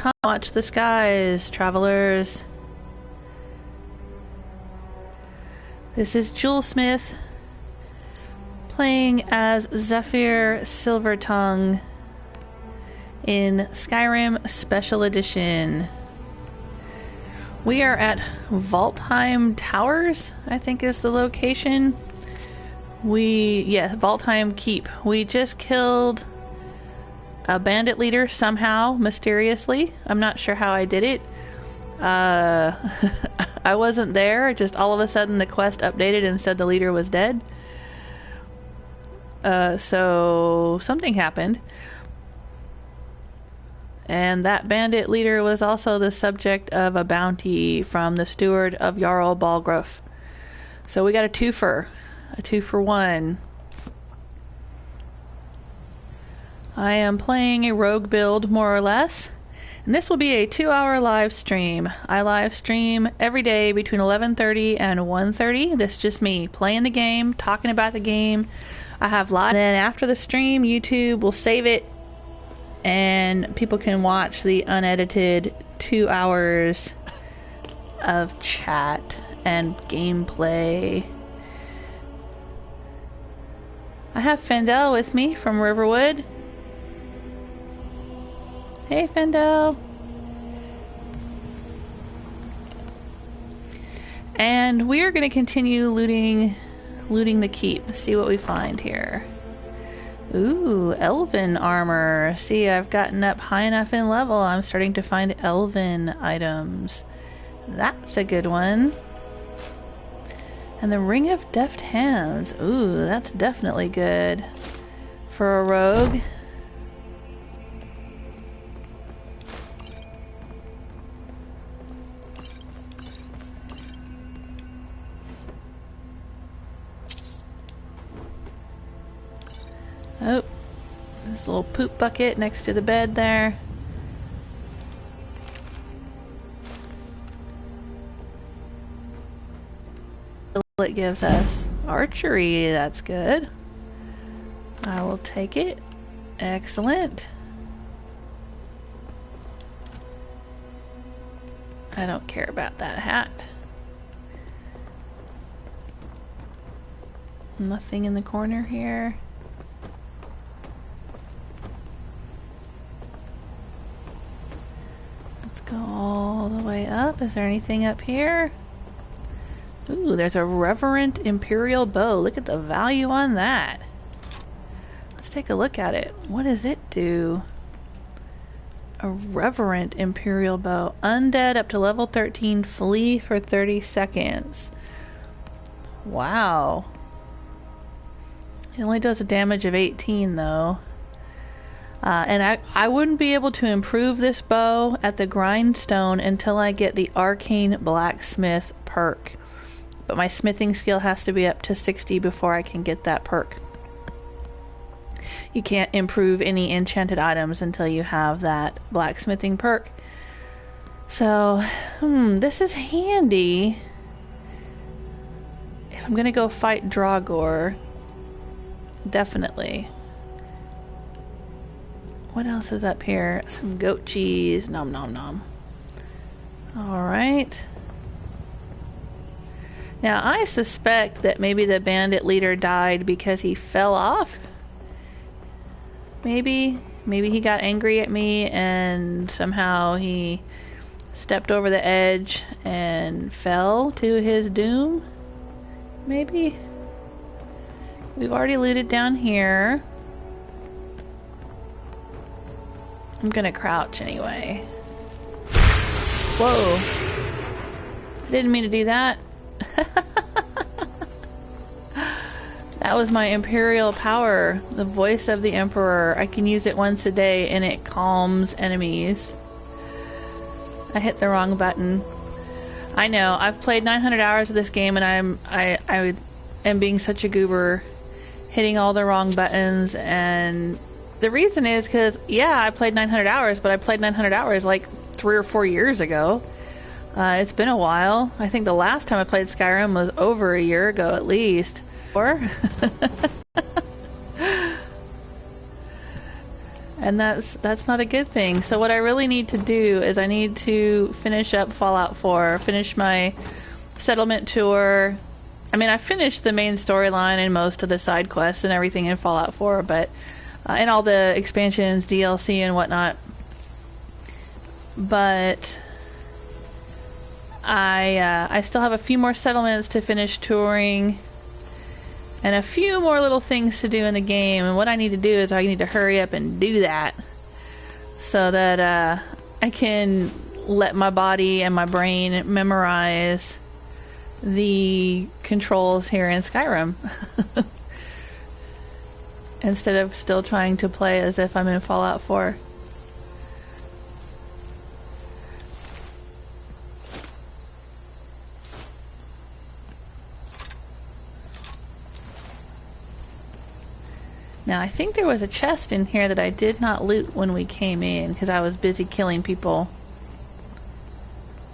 Come watch the skies, travelers. This is Jewelsmith playing as Zephyr Silvertongue in Skyrim Special Edition. We are at Valtheim Towers, I think is the location. Valtheim Keep. We just killed a bandit leader somehow, mysteriously. I'm not sure how I did it. I wasn't there, just all of a sudden the quest updated and said the leader was dead. So something happened. And that bandit leader was also the subject of a bounty from the steward of Jarl Balgruuf. So we got a twofer. A 2-for-1. I am playing a rogue build, more or less. And this will be a 2-hour live stream. I live stream every day between 11:30 and 1:30. This is just me playing the game, talking about the game. I have live. Then after the stream, YouTube will save it and people can watch the unedited 2 hours of chat and gameplay. I have Faendal with me from Riverwood. Hey, Faendal. And we are going to continue looting the keep. See what we find here. Ooh, elven armor. See, I've gotten up high enough in level. I'm starting to find elven items. That's a good one. And the Ring of Deft Hands. Ooh, that's definitely good for a rogue. Oh, this little poop bucket next to the bed there. It gives us archery. That's good. I will take it. Excellent. I don't care about that hat. Nothing in the corner here. Let's go all the way up. Is there anything up here? Ooh, there's a Reverent Imperial Bow. Look at the value on that. Let's take a look at it. What does it do? A Reverent Imperial Bow. Undead up to level 13. Flee for 30 seconds. Wow. It only does a damage of 18 though. And I wouldn't be able to improve this bow at the grindstone until I get the Arcane Blacksmith perk. But my smithing skill has to be up to 60 before I can get that perk. You can't improve any enchanted items until you have that blacksmithing perk. So, this is handy if I'm gonna go fight Draugr. Definitely. What else is up here? Some goat cheese. Nom nom nom. Alright. Now, I suspect that maybe the bandit leader died because he fell off. Maybe he got angry at me and somehow he stepped over the edge and fell to his doom. Maybe. We've already looted down here. I'm gonna crouch anyway. Whoa. I didn't mean to do that. That was my Imperial power, the voice of the Emperor. I can use it once a day and it calms enemies. I hit the wrong button. I know, I've played 900 hours of this game and I am being such a goober, hitting all the wrong buttons, and the reason is because, yeah, I played 900 hours, but I played 900 hours like 3 or 4 years ago. It's been a while. I think the last time I played Skyrim was over a year ago at least. Or And that's not a good thing. So what I really need to do is I need to finish up Fallout 4, finish my settlement tour. I mean, I finished the main storyline and most of the side quests and everything in Fallout 4, but and all the expansions, DLC and whatnot. But I still have a few more settlements to finish touring and a few more little things to do in the game. And what I need to do is I need to hurry up and do that so that I can let my body and my brain memorize the controls here in Skyrim instead of still trying to play as if I'm in Fallout 4. Now, I think there was a chest in here that I did not loot when we came in because I was busy killing people.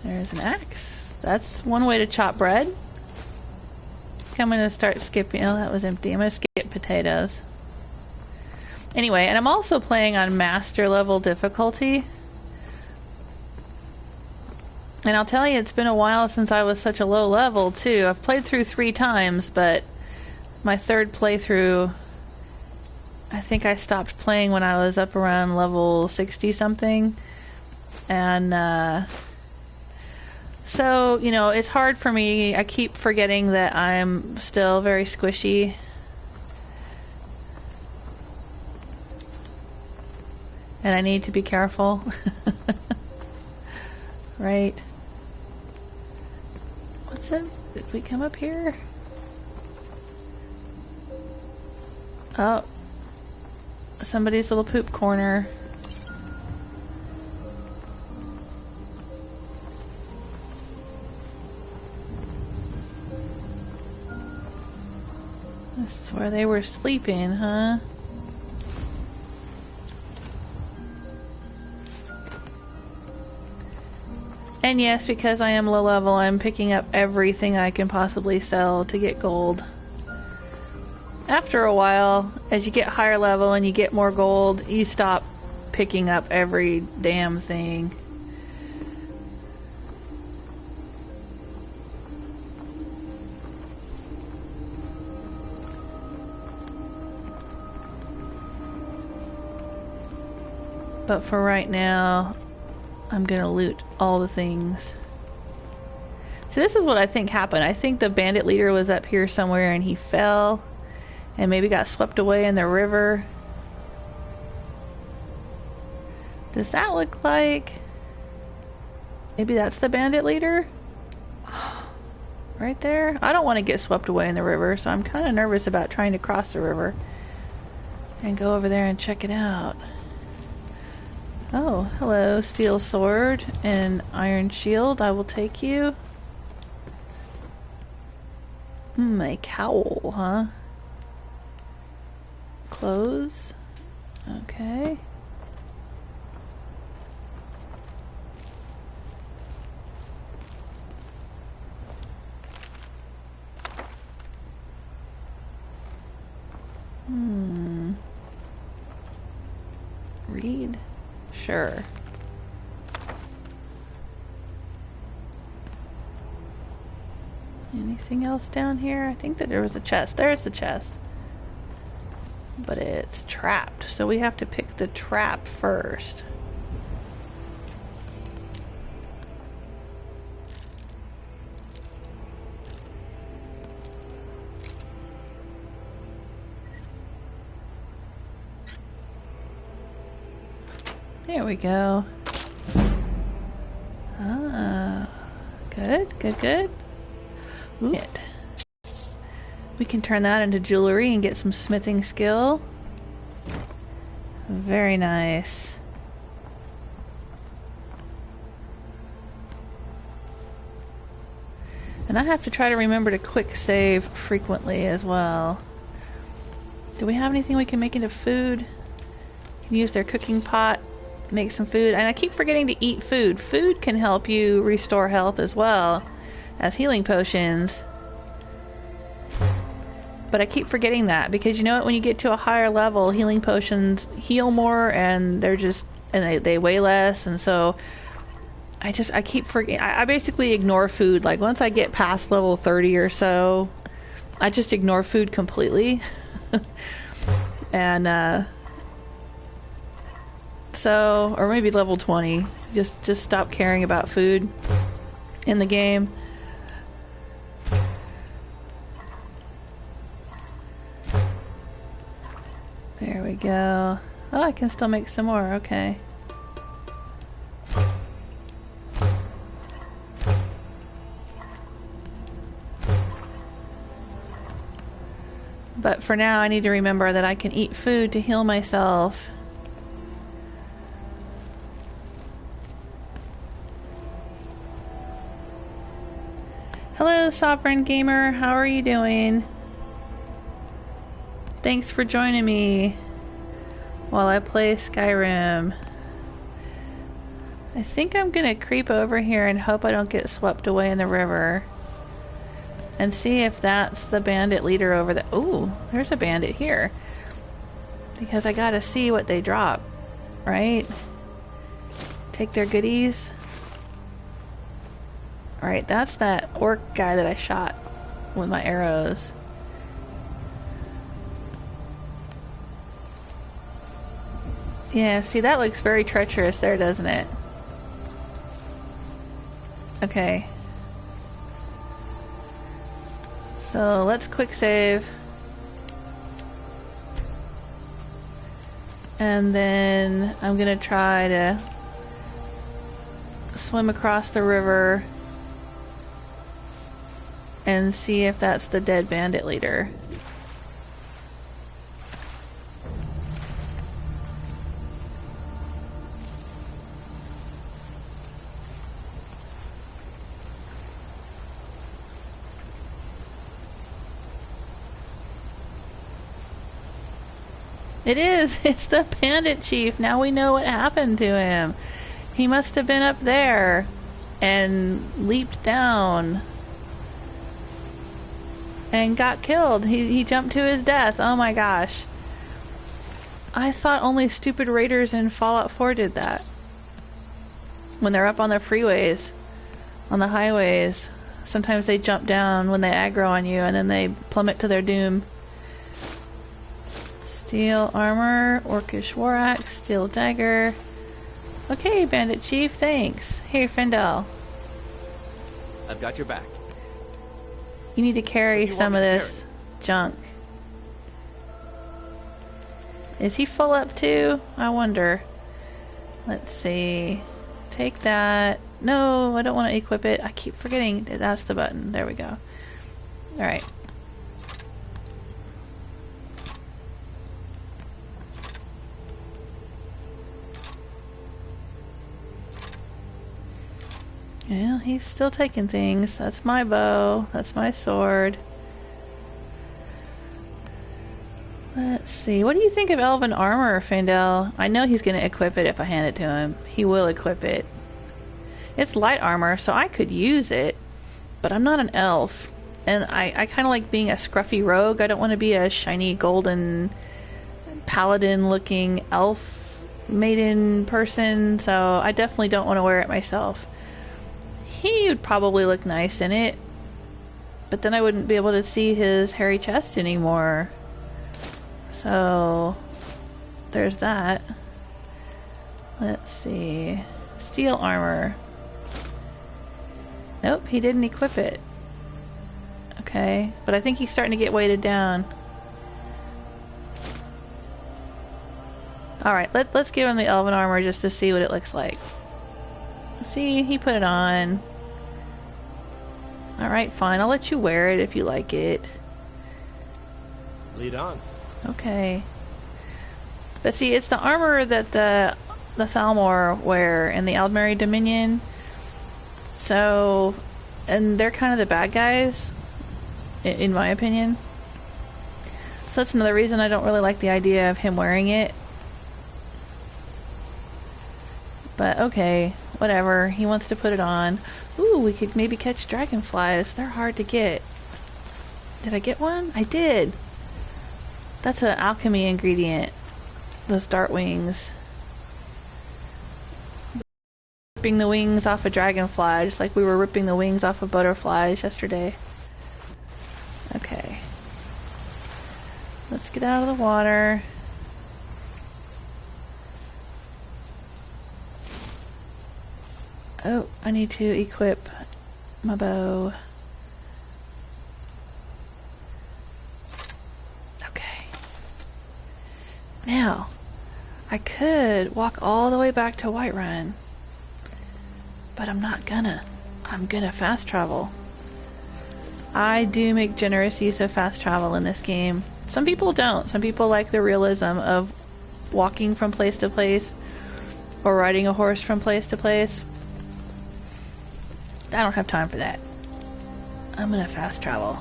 There's an axe. That's one way to chop bread. I'm going to start skipping. Oh, that was empty. I'm going to skip potatoes. Anyway, and I'm also playing on master level difficulty. And I'll tell you, it's been a while since I was such a low level, too. I've played through 3 times, but my third playthrough, I think I stopped playing when I was up around level 60 something. And so, you know, it's hard for me. I keep forgetting that I'm still very squishy. And I need to be careful. Right. What's it? Did we come up here? Oh. Somebody's little poop corner. This is where they were sleeping, huh? And yes, because I am low level, I'm picking up everything I can possibly sell to get gold. After a while, as you get higher level and you get more gold, you stop picking up every damn thing. But for right now, I'm gonna loot all the things. So this is what I think happened. I think the bandit leader was up here somewhere and he fell and maybe got swept away in the river. Does that look like... maybe that's the bandit leader? Right there? I don't want to get swept away in the river, so I'm kind of nervous about trying to cross the river and go over there and check it out. Oh, hello, steel sword and iron shield. I will take you. A cowl, huh? Clothes. Okay. Read. Sure. Anything else down here? I think that there was a chest. There's the chest. But it's trapped, so we have to pick the trap first. There we go. Ah, good, good, good. Ooh. We can turn that into jewelry and get some smithing skill. Very nice. And I have to try to remember to quick save frequently as well. Do we have anything we can make into food? Can use their cooking pot, make some food. And I keep forgetting to eat food. Food can help you restore health as well as healing potions. But I keep forgetting that because you know what? When you get to a higher level, healing potions heal more, and they're just they weigh less, and so I keep forgetting. I basically ignore food. Like once I get past level 30 or so, I just ignore food completely. And so, or maybe level 20, just stop caring about food in the game. There we go. Oh, I can still make some more. Okay. But for now, I need to remember that I can eat food to heal myself. Hello, Sovereign Gamer. How are you doing? Thanks for joining me while I play Skyrim. I think I'm gonna creep over here and hope I don't get swept away in the river. And see if that's the bandit leader over there. Ooh, there's a bandit here. Because I gotta see what they drop, right? Take their goodies. Alright, that's that orc guy that I shot with my arrows. Yeah, see, that looks very treacherous there, doesn't it? Okay. So let's quick save. And then I'm gonna try to swim across the river and see if that's the dead bandit leader. It is! It's the bandit chief! Now we know what happened to him. He must have been up there and leaped down and got killed. He jumped to his death. Oh my gosh. I thought only stupid raiders in Fallout 4 did that. When they're up on the freeways, on the highways, sometimes they jump down when they aggro on you and then they plummet to their doom. Steel armor, orcish war axe, steel dagger. Okay, bandit chief, thanks. Hey, Faendal. I've got your back. You need to carry some of this junk. Is he full up too? I wonder. Let's see. Take that. No, I don't want to equip it. I keep forgetting that's the button. There we go. Alright. Yeah, he's still taking things. That's my bow. That's my sword. Let's see. What do you think of elven armor, Faendal? I know he's going to equip it if I hand it to him. He will equip it. It's light armor, so I could use it. But I'm not an elf. And I kind of like being a scruffy rogue. I don't want to be a shiny golden paladin-looking elf maiden person. So I definitely don't want to wear it myself. He would probably look nice in it, but then I wouldn't be able to see his hairy chest anymore. So there's that. Let's see. Steel armor. Nope, he didn't equip it. Okay, but I think he's starting to get weighted down. Alright, let's give him the elven armor just to see what it looks like. See, he put it on. Alright, fine. I'll let you wear it if you like it. Lead on. Okay. But see, it's the armor that the Thalmor wear in the Aldmeri Dominion. So, and they're kind of the bad guys, in my opinion. So that's another reason I don't really like the idea of him wearing it. But okay, whatever. He wants to put it on. Ooh, we could maybe catch dragonflies. They're hard to get. Did I get one? I did. That's an alchemy ingredient. Those dart wings. Ripping the wings off a dragonfly, just like we were ripping the wings off of butterflies yesterday. Okay. Let's get out of the water. Oh, I need to equip my bow. Okay. Now, I could walk all the way back to Whiterun, but I'm not gonna. I'm gonna fast travel. I do make generous use of fast travel in this game. Some people don't. Some people like the realism of walking from place to place or riding a horse from place to place. I don't have time for that. I'm gonna fast travel.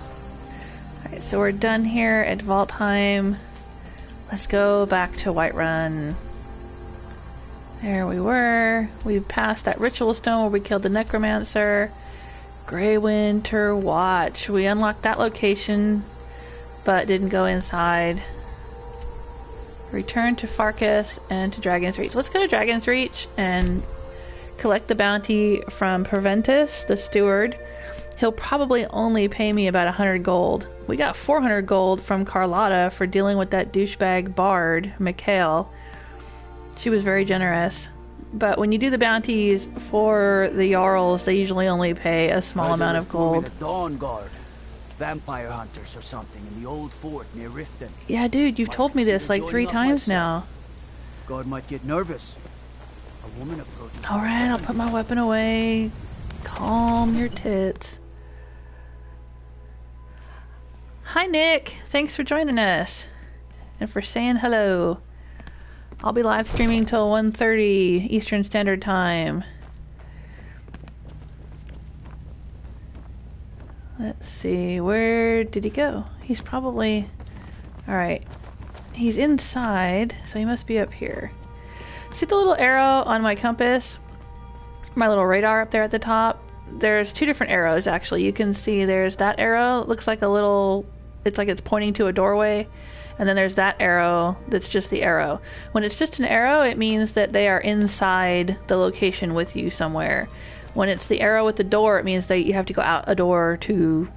Alright, so we're done here at Valtheim. Let's go back to Whiterun. There we were. We passed that ritual stone where we killed the necromancer. Grey Winter Watch. We unlocked that location, but didn't go inside. Return to Farkas and to Dragon's Reach. Let's go to Dragon's Reach and collect the bounty from Preventus, the steward. He'll probably only pay me about 100 gold. We got 400 gold from Carlotta for dealing with that douchebag bard, Mikhail. She was very generous. But when you do the bounties for the Jarls, they usually only pay a small amount of gold. The Dawn Guard, vampire hunters or something in the old fort near Riften. Yeah, dude, you've told me this like 3 times now. Guard might get nervous. A woman approaches. All right, I'll put my weapon away. Calm your tits. Hi, Nick. Thanks for joining us and for saying hello. I'll be live streaming till 1:30 Eastern Standard Time. Let's see, where did he go? He's probably... Alright. He's inside, so he must be up here. See the little arrow on my compass? My little radar up there at the top? There's 2 different arrows, actually. You can see there's that arrow. It looks like a little... It's like it's pointing to a doorway. And then there's that arrow that's just the arrow. When it's just an arrow, it means that they are inside the location with you somewhere. When it's the arrow with the door, it means that you have to go out a door to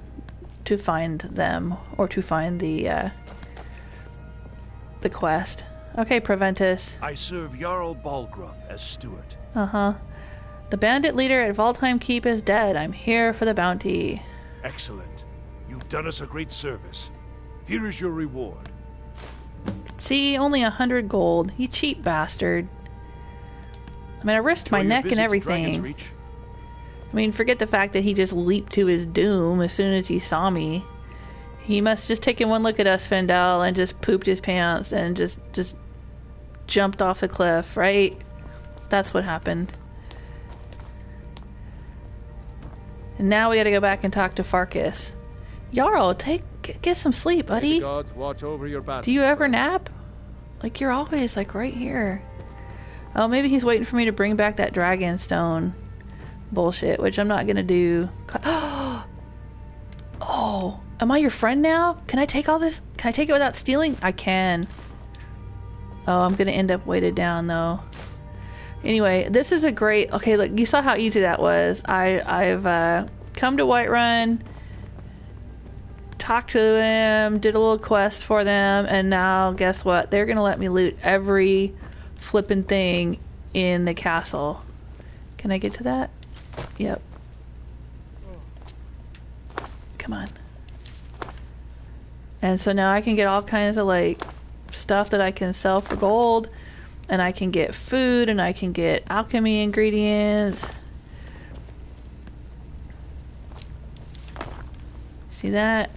find them or to find the quest. Okay, Preventus. I serve Jarl Balgruff as steward. Uh-huh. The bandit leader at Valtheim Keep is dead. I'm here for the bounty. Excellent. You've done us a great service. Here is your reward. See, only 100 gold. You cheap bastard. I mean, I risked my neck and everything. I mean, forget the fact that he just leaped to his doom as soon as he saw me. He must just taken one look at us, Faendal, and just pooped his pants and just jumped off the cliff, right? That's what happened. And now we gotta go back and talk to Farkas. Jarl, get some sleep, buddy. Gods watch over your battle. Do you ever nap? Like, you're always, like, right here. Oh, maybe he's waiting for me to bring back that dragon stone bullshit, which I'm not gonna do. Oh, am I your friend now? Can I take all this? Can I take it without stealing? I can. Oh, I'm gonna end up weighted down, though. Anyway, this is a great... Okay, look, you saw how easy that was. I've come to Whiterun, talked to them, did a little quest for them, and now guess what? They're gonna let me loot every flippin' thing in the castle. Can I get to that? Yep. Come on. And so now I can get all kinds of like stuff that I can sell for gold, and I can get food, and I can get alchemy ingredients. See that?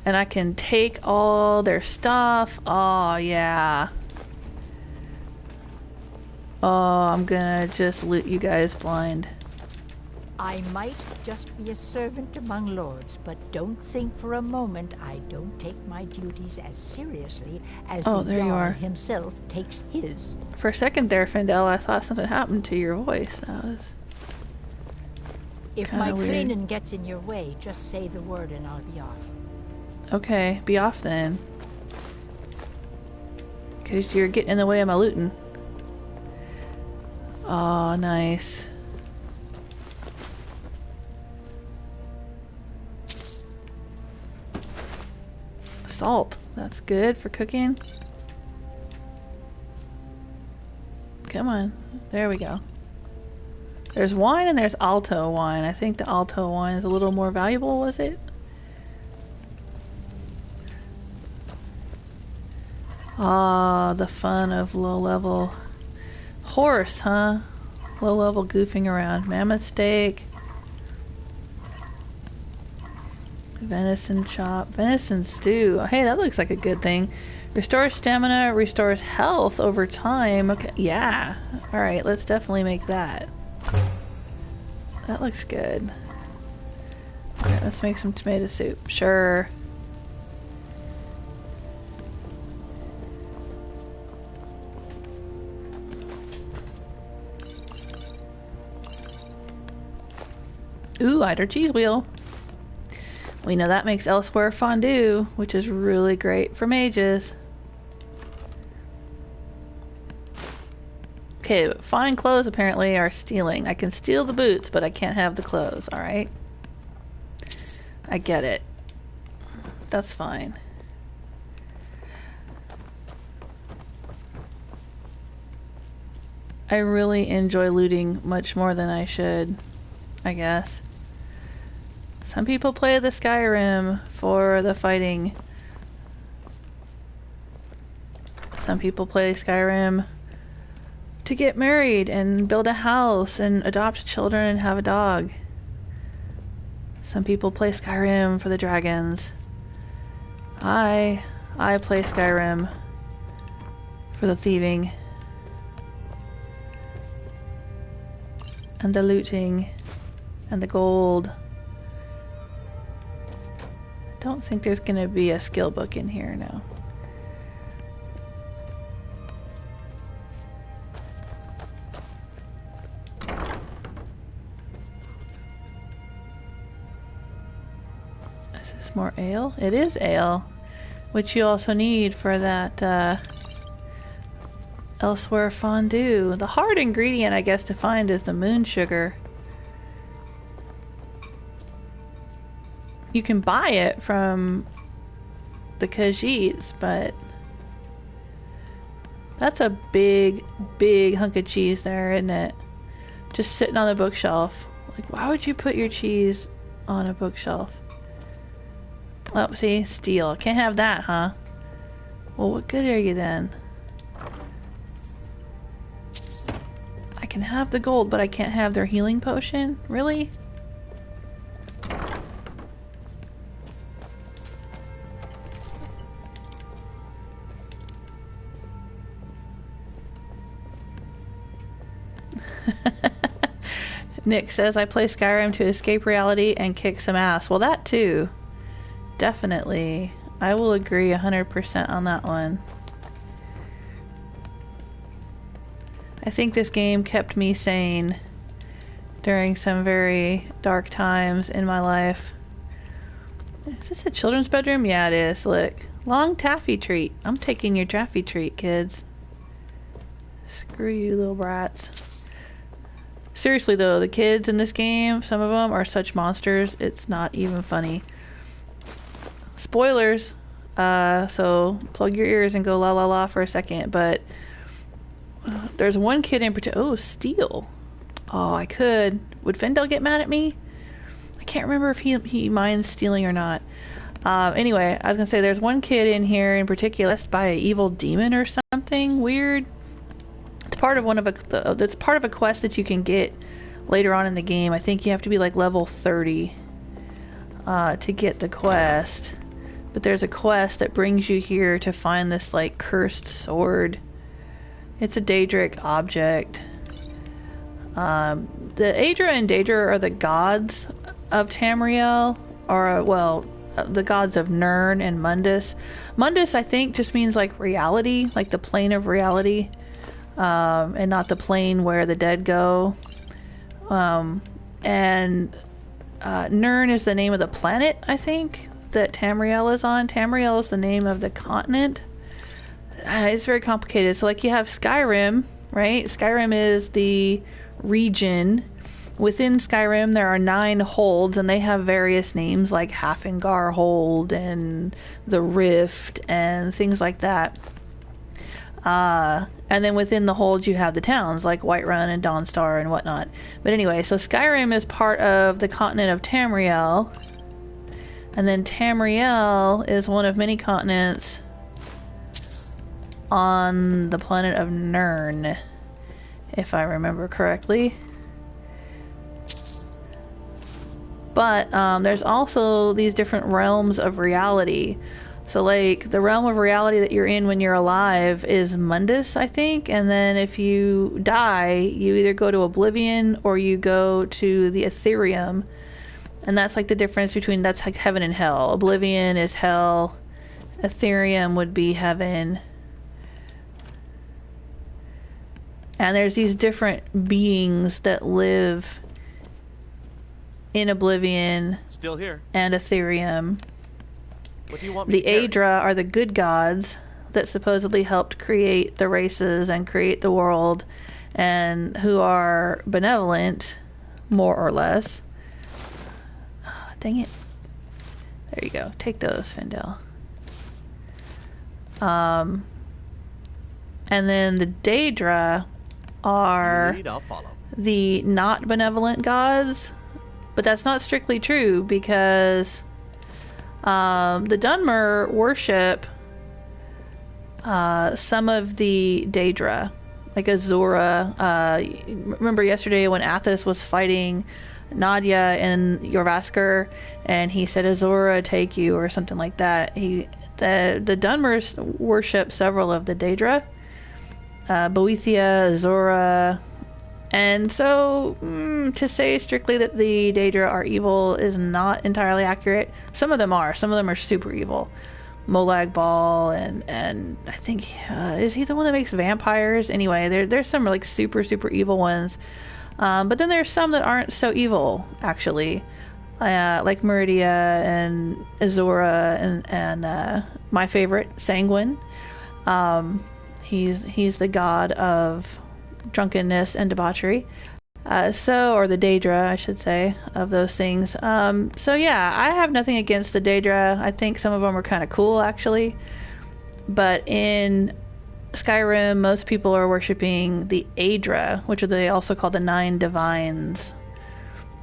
And I can take all their stuff. Oh, yeah. Oh, I'm gonna just loot you guys blind. I might just be a servant among lords, but don't think for a moment I don't take my duties as seriously as the there you Jarl are. himself takes his. For a second there, Faendal, I thought something happened to your voice. That was If kinda my weird. cleaning gets in your way, just say the word and I'll be off. Okay, be off then. Because you're getting in the way of my looting. Oh, nice. Salt. That's good for cooking. Come on. There we go. There's wine and there's alto wine. I think the alto wine is a little more valuable, was it? Ah, the fun of low level horse, huh? Low level goofing around. Mammoth steak. Venison chop. Venison stew. Hey, that looks like a good thing. Restores stamina, restores health over time. Okay, yeah. Alright, let's definitely make that. That looks good. Alright, let's make some tomato soup. Sure. Ooh, aedra cheese wheel. We know that makes elsewhere fondue, which is really great for mages. Okay, but fine clothes apparently are stealing. I can steal the boots, but I can't have the clothes, alright? I get it. That's fine. I really enjoy looting much more than I should, I guess. Some people play the Skyrim for the fighting. Some people play Skyrim to get married and build a house and adopt children and have a dog. Some people play Skyrim for the dragons. I play Skyrim for the thieving and the looting and the gold. Don't think there's gonna be a skill book in here now. Is this more ale? It is ale, which you also need for that elsewhere fondue. The hard ingredient, I guess, to find is the moon sugar. You can buy it from the Khajiits, but that's a big, big hunk of cheese there, isn't it? Just sitting on the bookshelf. Like, why would you put your cheese on a bookshelf? Oh, see? Steel. Can't have that, huh? Well, what good are you then? I can have the gold, but I can't have their healing potion? Really? Nick says, I play Skyrim to escape reality and kick some ass. Well, that too. Definitely. I will agree 100% on that one. I think this game kept me sane during some very dark times in my life. Is this a children's bedroom? Yeah, it is. Look. Long taffy treat. I'm taking your taffy treat, kids. Screw you, little brats. Seriously though, the kids in this game, some of them are such monsters, it's not even funny. Spoilers, so plug your ears and go la la la for a second, but there's one kid in particular. Oh, steal. Oh, I could. Would Faendal get mad at me? I can't remember if he minds stealing or not. Anyway, I was gonna say there's one kid in here in particular that's by an evil demon or something weird. It's part of that's part of a quest that you can get later on in the game. I think you have to be like level 30 to get the quest. But there's a quest that brings you here to find this like cursed sword. It's a daedric object. The aedra and daedra are the gods of Tamriel, or well, the gods of Nirn and Mundus. Mundus, I think, just means like reality, like the plane of reality, and not the plane where the dead go. And Nirn is the name of the planet, I think. that Tamriel is on. Tamriel is the name of the continent. It's very complicated. So, like, you have Skyrim, right? Skyrim is the region. Within Skyrim, there are 9 holds, and they have various names like Halfengar Hold and the Rift and things like that. And then within the holds, you have the towns like Whiterun and Dawnstar and whatnot. But anyway, so Skyrim is part of the continent of Tamriel. And then Tamriel is one of many continents on the planet of Nirn, if I remember correctly. But there's also these different realms of reality. So, like, the realm of reality that you're in when you're alive is Mundus, I think. And then if you die, you either go to Oblivion or you go to the Ethereum. And that's, like, the difference between, that's like heaven and hell. Oblivion is hell. Ethereum would be heaven. And there's these different beings that live in Oblivion. Still here. And Ethereum. What do you want me The to carry? aedra are the good gods that supposedly helped create the races and create the world, and who are benevolent, more or less. Oh, dang it. There you go. Take those, Faendal. And then the daedra are Lead, I'll follow. the not benevolent gods, but that's not strictly true, because the Dunmer worship some of the daedra, like Azura. Remember yesterday when Athos was fighting Nadia in Jorvaskr, and he said, Azura take you, or something like that. The Dunmers worship several of the daedra. Boethia, Azura. And so, to say strictly that the daedra are evil is not entirely accurate. Some of them are. Some of them are super evil. Molag Bal and I think, is he the one that makes vampires? Anyway, there's some like super, super evil ones. But then there's some that aren't so evil, actually. Like Meridia and Azura and my favorite, Sanguine. He's the god of drunkenness and debauchery, or the daedra, I should say, of those things. So yeah, I have nothing against the daedra. I think some of them are kind of cool, actually. But in Skyrim, most people are worshipping the aedra, which are they also call the 9 divines,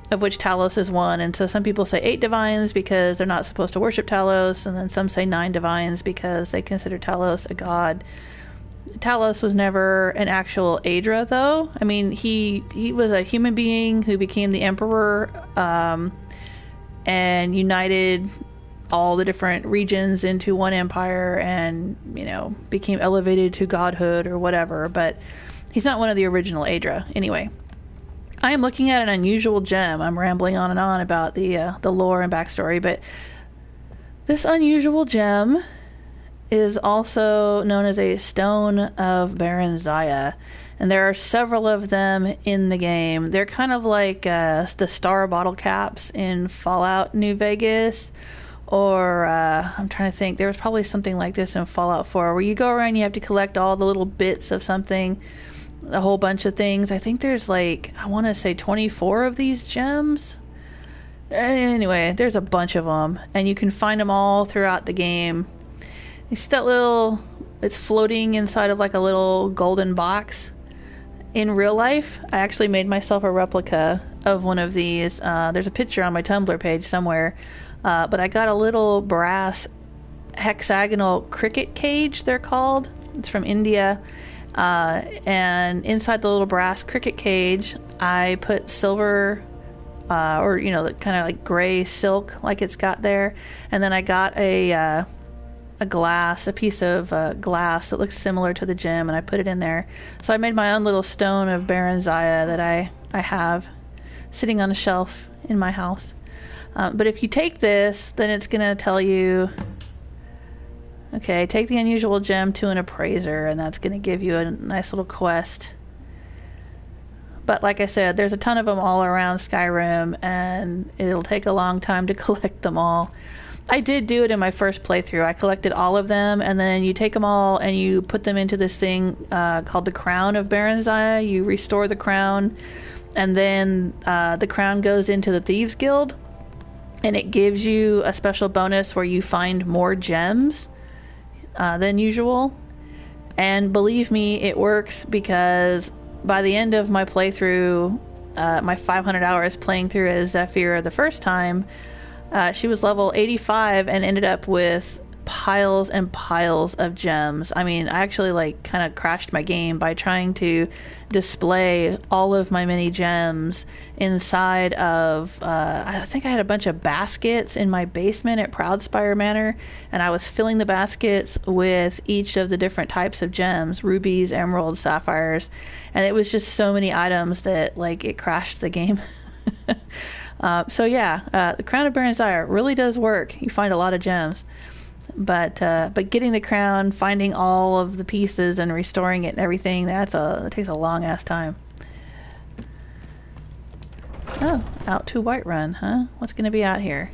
of which Talos is one. And so some people say 8 divines because they're not supposed to worship Talos, and then some say 9 divines because they consider Talos a god. Talos was never an actual aedra, though. I mean, he was a human being who became the emperor, and united all the different regions into one empire, and, you know, became elevated to godhood or whatever. But he's not one of the original aedra. Anyway, I am looking at an unusual gem. I'm rambling on and on about the lore and backstory, but this unusual gem is also known as a Stone of Barenziah, and there are several of them in the game. They're kind of like the star bottle caps in Fallout New Vegas, or I'm trying to think, there was probably something like this in Fallout 4, where you go around, you have to collect all the little bits of something, a whole bunch of things. I think there's like, I want to say 24 of these gems. Anyway, there's a bunch of them, and you can find them all throughout the game. You see that little, it's floating inside of like a little golden box. In real life, I actually made myself a replica of one of these. There's a picture on my Tumblr page somewhere. But I got a little brass hexagonal cricket cage, they're called. It's from India. And inside the little brass cricket cage, I put silver, or, you know, kind of like gray silk like it's got there. And then I got a piece of glass that looks similar to the gem, and I put it in there. So I made my own little Stone of Barenziah that I have sitting on a shelf in my house. But if you take this, then it's going to tell you, okay, take the unusual gem to an appraiser, and that's going to give you a nice little quest. But like I said, there's a ton of them all around Skyrim, and it'll take a long time to collect them all. I did do it in my first playthrough. I collected all of them, and then you take them all and you put them into this thing called the Crown of Barenziah. You restore the crown, and then the crown goes into the Thieves Guild, and it gives you a special bonus where you find more gems than usual. And believe me, it works, because by the end of my playthrough, my 500 hours playing through as Zephyr the first time, she was level 85 and ended up with piles and piles of gems. I mean, I actually like kind of crashed my game by trying to display all of my many gems inside of I think I had a bunch of baskets in my basement at Proudspire Manor, and I was filling the baskets with each of the different types of gems, rubies, emeralds, sapphires, and it was just so many items that like it crashed the game. So yeah, the Crown of Barenziah really does work. You find a lot of gems. But getting the crown, finding all of the pieces and restoring it and everything, that takes a long ass time. Oh, out to Whiterun, huh? What's gonna be out here?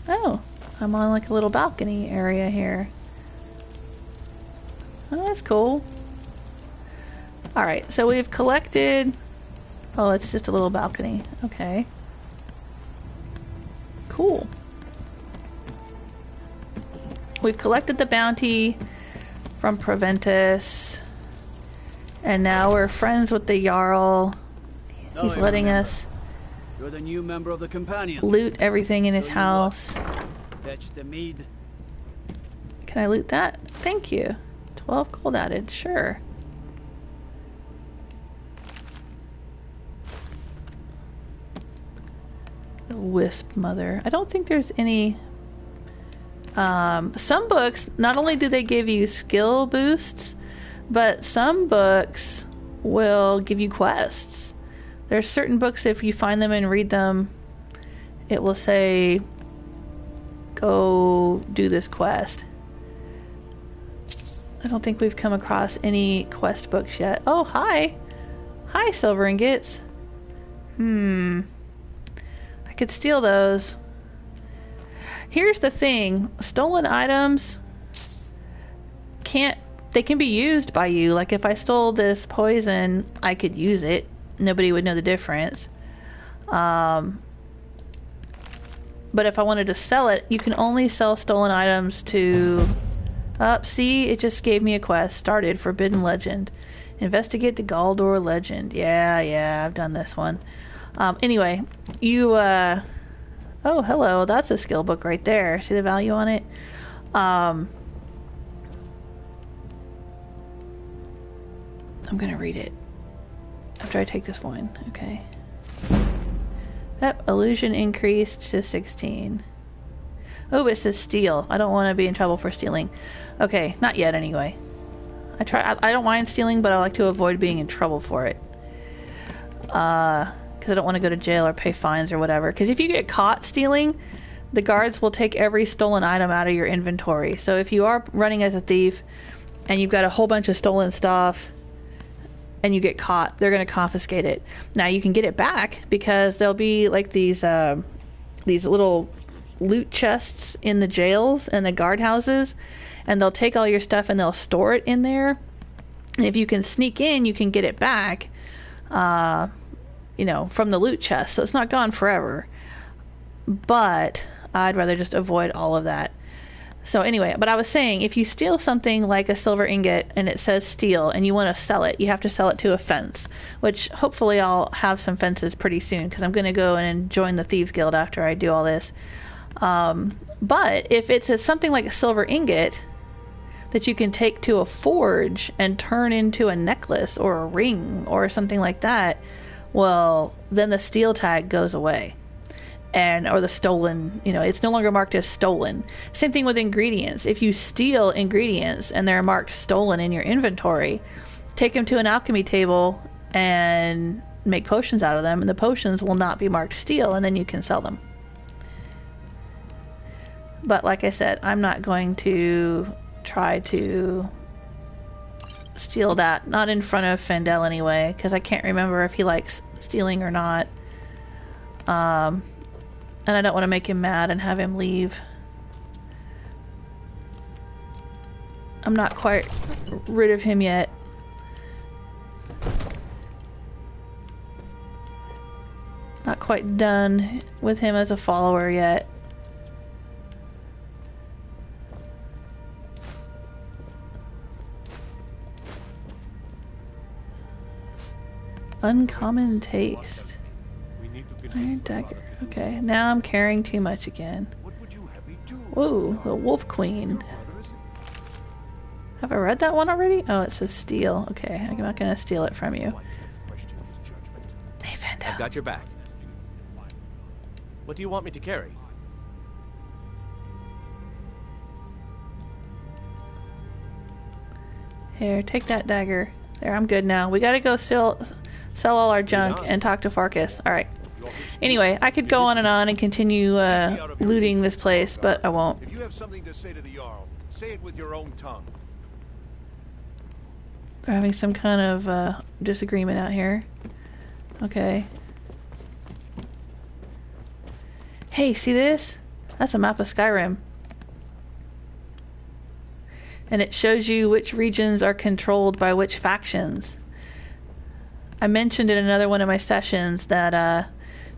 Oh, I'm on like a little balcony area here. Oh, that's cool. Alright, so we've collected... Oh, it's just a little balcony. Okay. Cool. We've collected the bounty from Proventus, and now we're friends with the Jarl. He's letting us You're the new member of the companion. Loot everything in his house. Fetch the mead. Can I loot that? Thank you. 12 gold added, sure. The Wisp Mother. I don't think there's any... some books, not only do they give you skill boosts, but some books will give you quests. There's certain books, if you find them and read them, it will say, go do this quest. I don't think we've come across any quest books yet. Oh, hi! Hi, silver ingots. I could steal those. Here's the thing, stolen items they can be used by you. Like if I stole this poison, I could use it. Nobody would know the difference. But if I wanted to sell it, you can only sell stolen items to... see, it just gave me a quest. Started, Forbidden Legend. Investigate the Galdor Legend. Yeah, I've done this one. Anyway, you... Oh, hello. That's a skill book right there. See the value on it? I'm going to read it after I take this one. Okay. Yep, illusion increased to 16. Oh, it says steal. I don't want to be in trouble for stealing. Okay, not yet anyway. I don't mind stealing, but I like to avoid being in trouble for it. Because I don't want to go to jail or pay fines or whatever. Because if you get caught stealing, the guards will take every stolen item out of your inventory. So if you are running as a thief and you've got a whole bunch of stolen stuff and you get caught, they're going to confiscate it. Now you can get it back because there'll be like these little loot chests in the jails and the guardhouses, and they'll take all your stuff and they'll store it in there. And if you can sneak in, you can get it back. From the loot chest, so it's not gone forever. But I'd rather just avoid all of that. So anyway, but I was saying, if you steal something like a silver ingot and it says steal and you want to sell it, you have to sell it to a fence, which hopefully I'll have some fences pretty soon because I'm going to go and join the Thieves Guild after I do all this. But if it's something like a silver ingot that you can take to a forge and turn into a necklace or a ring or something like that, well, then the steal tag goes away. Or the stolen, it's no longer marked as stolen. Same thing with ingredients. If you steal ingredients and they're marked stolen in your inventory, take them to an alchemy table and make potions out of them, and the potions will not be marked steal, and then you can sell them. But like I said, I'm not going to try to steal that. Not in front of Faendal anyway, because I can't remember if he likes stealing or not. And I don't want to make him mad and have him leave. I'm not quite rid of him yet. Not quite done with him as a follower yet. Uncommon taste. Iron dagger. Okay, now I'm carrying too much again. Whoa, the Wolf Queen. Have I read that one already? Oh, it says steal. Okay, I'm not gonna steal it from you. Hey, Faendal. I've got your back. What do you want me to carry? Here, take that dagger. There, I'm good now. We gotta go sell all our junk and talk to Farkas. Alright. Anyway, I could go on and continue looting this place, but I won't. If you have something to say to the Jarl, say it with your own tongue. They're having some kind of disagreement out here. Okay. Hey, see this? That's a map of Skyrim. And it shows you which regions are controlled by which factions. I mentioned in another one of my sessions that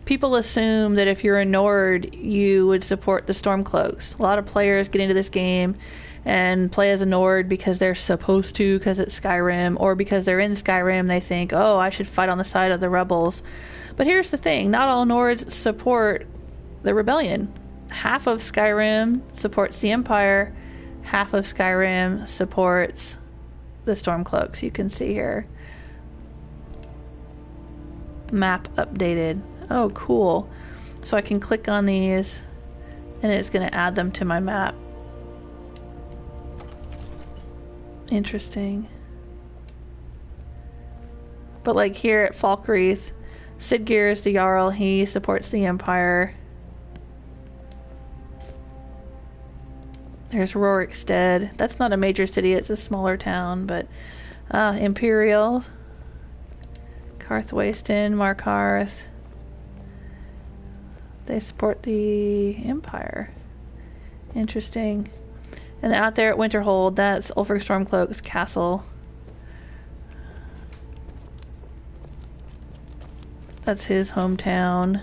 people assume that if you're a Nord, you would support the Stormcloaks. A lot of players get into this game and play as a Nord because they're supposed to, because it's Skyrim, or because they're in Skyrim, they think, oh, I should fight on the side of the rebels. But here's the thing, not all Nords support the rebellion. Half of Skyrim supports the Empire, half of Skyrim supports the Stormcloaks. You can see here. Map updated. Oh, cool. So I can click on these and it's going to add them to my map. Interesting. But like here at Falkreath, Siggeir is the Jarl. He supports the Empire. There's Rorikstead. That's not a major city, it's a smaller town, but Imperial, Karthwasten, Markarth. They support the Empire. Interesting. And out there at Winterhold, that's Ulfric Stormcloak's castle. That's his hometown.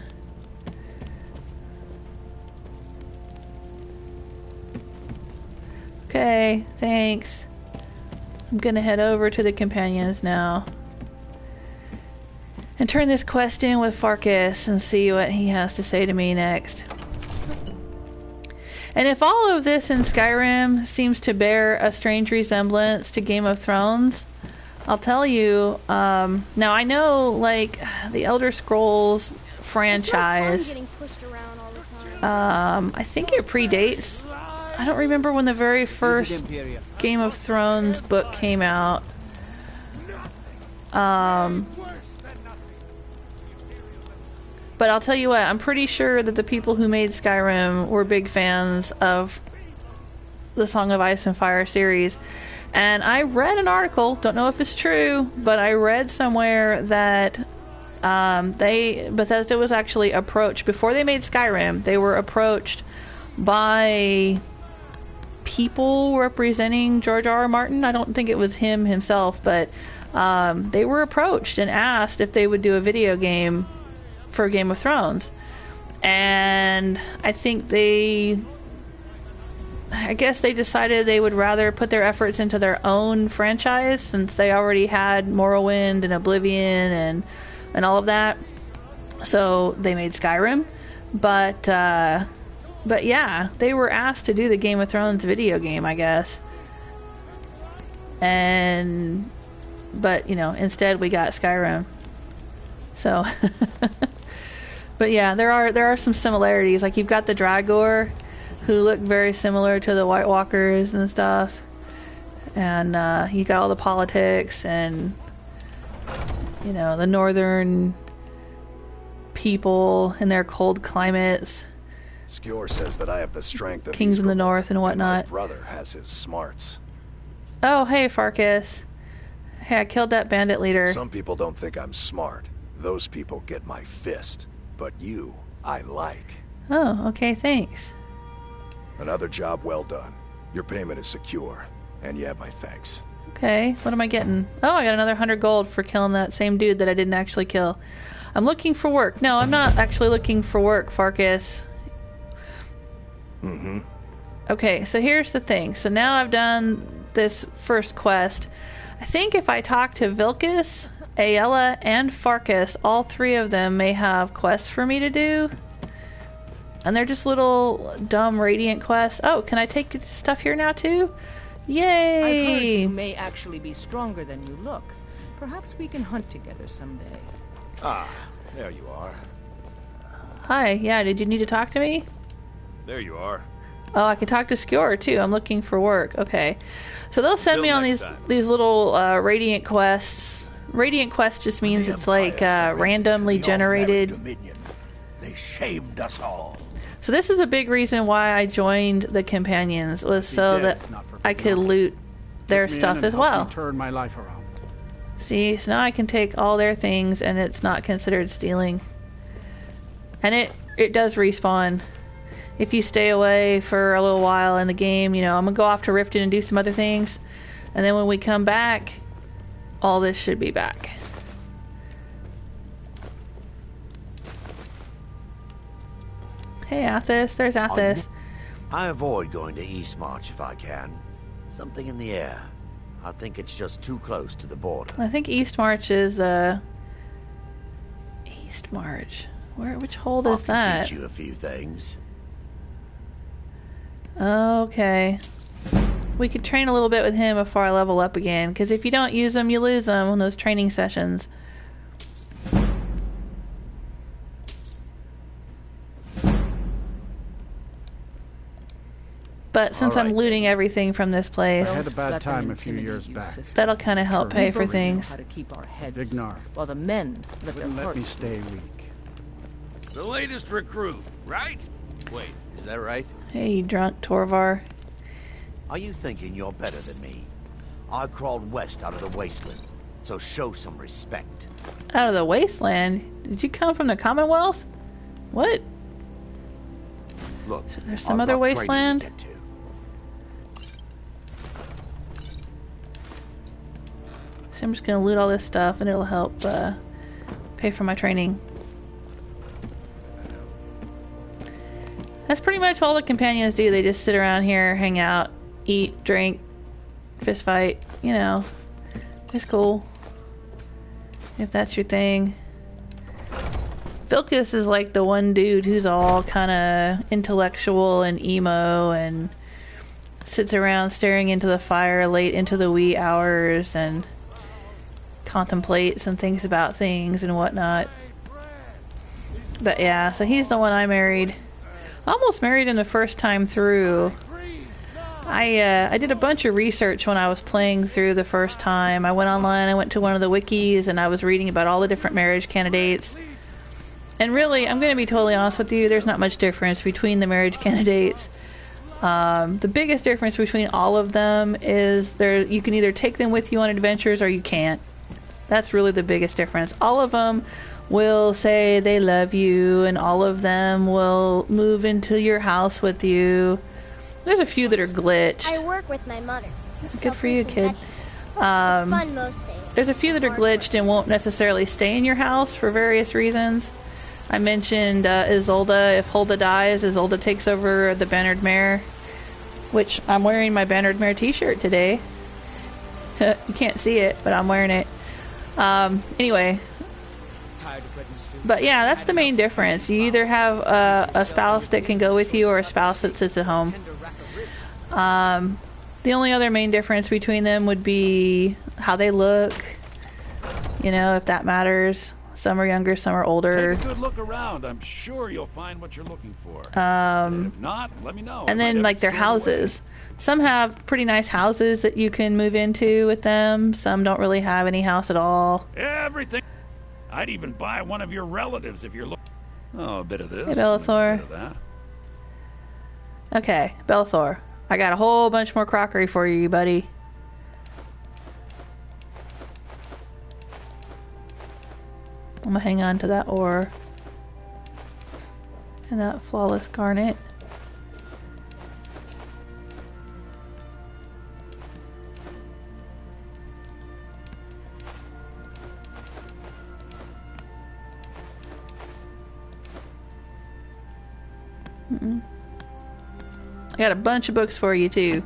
Okay, thanks. I'm gonna head over to the companions now and turn this quest in with Farkas and see what he has to say to me next. And if all of this in Skyrim seems to bear a strange resemblance to Game of Thrones, I'll tell you, now I know, like, the Elder Scrolls franchise, I think it predates, I don't remember when the very first Game of Thrones book came out. But I'll tell you what, I'm pretty sure that the people who made Skyrim were big fans of the Song of Ice and Fire series. And I read an article, don't know if it's true, but I read somewhere that Bethesda was actually approached, before they made Skyrim, they were approached by people representing George R.R. Martin. I don't think it was him himself, but they were approached and asked if they would do a video game for Game of Thrones. And I think I guess they decided they would rather put their efforts into their own franchise, since they already had Morrowind and Oblivion and all of that. So they made Skyrim. But yeah, they were asked to do the Game of Thrones video game, I guess. But you know, instead we got Skyrim. So but yeah, there are some similarities. Like, you've got the Dragor, who look very similar to the White Walkers and stuff. And you got all the politics and, you know, the northern people and their cold climates. Skjor says that I have the strength of kings in the north and whatnot. My brother has his smarts. Oh, hey, Farkas. Hey, I killed that bandit leader. Some people don't think I'm smart. Those people get my fist. But you, I like. Oh, okay, thanks. Another job well done. Your payment is secure, and you have my thanks. Okay, what am I getting? Oh, I got another 100 gold for killing that same dude that I didn't actually kill. I'm looking for work. No, I'm not actually looking for work, Farkas. Mm-hmm. Okay, so here's the thing. So now I've done this first quest. I think if I talk to Vilkas, Aella, and Farkas, all three of them may have quests for me to do. And they're just little dumb radiant quests. Oh, can I take stuff here now too? Yay! I've heard you may actually be stronger than you look. Perhaps we can hunt together someday. Ah, there you are. Hi, yeah, did you need to talk to me? There you are. Oh, I can talk to Skjor too. I'm looking for work. Okay. So they'll send me on these little radiant quests. Radiant quest just means it's like randomly generated. They shamed us all. So this is a big reason why I joined the companions, was so that I could loot their stuff as well. Turn my life around. See, so now I can take all their things and it's not considered stealing. And it does respawn. If you stay away for a little while in the game, you know, I'm gonna go off to Riften and do some other things. And then when we come back, all this should be back. Hey Athos, there's Athos. I avoid going to Eastmarch if I can. Something in the air. I think it's just too close to the border. I think Eastmarch is Eastmarch. Which hold is that? I can teach you a few things. Okay. We could train a little bit with him before I level up again, because if you don't use them, you lose them in those training sessions. But since I'm looting everything from this place, I had a bad time a few years back. That'll kind of help pay for things. How to keep our heads, Vignar. while the men let their Let me hearts. stay weak. The latest recruit, right? Wait, is that right? Hey, you drunk Torvar. Are you thinking you're better than me? I crawled west out of the wasteland, so show some respect. Out of the wasteland? Did you come from the Commonwealth? What? Look, There's some other wasteland? So I'm just gonna loot all this stuff and it'll help pay for my training. That's pretty much all the companions do. They just sit around here, hang out, eat, drink, fist fight, you know. It's cool. If that's your thing. Vilkas is like the one dude who's all kind of intellectual and emo and sits around staring into the fire late into the wee hours and contemplates and thinks about things and whatnot. But yeah, so he's the one I married. Almost married him the first time through. I did a bunch of research when I was playing through the first time. I went online, I went to one of the wikis, and I was reading about all the different marriage candidates. And really, I'm going to be totally honest with you, there's not much difference between the marriage candidates. The biggest difference between all of them is you can either take them with you on adventures or you can't. That's really the biggest difference. All of them will say they love you, and all of them will move into your house with you. There's a few that are glitched. I work with my mother. Good for you, kid. It's fun most days. There's a few that are glitched and won't necessarily stay in your house for various reasons. I mentioned Isolde. If Hulda dies, Isolde takes over the Bannered Mare, which I'm wearing my Bannered Mare t-shirt today. You can't see it, but I'm wearing it. Anyway. But yeah, that's the main difference. You either have a spouse that can go with you or a spouse that sits at home. The only other main difference between them would be how they look. You know, if that matters. Some are younger, some are older. Take a good look around. I'm sure you'll find what you're looking for. If not, let me know. And then, like, their houses. Some have pretty nice houses that you can move into with them. Some don't really have any house at all. Everything. I'd even buy one of your relatives if you're looking. Oh, a bit of this. Hey, Bellathor. A bit of that. Okay, Bellathor. I got a whole bunch more crockery for you, buddy. I'm gonna hang on to that ore. And that flawless garnet. I got a bunch of books for you too.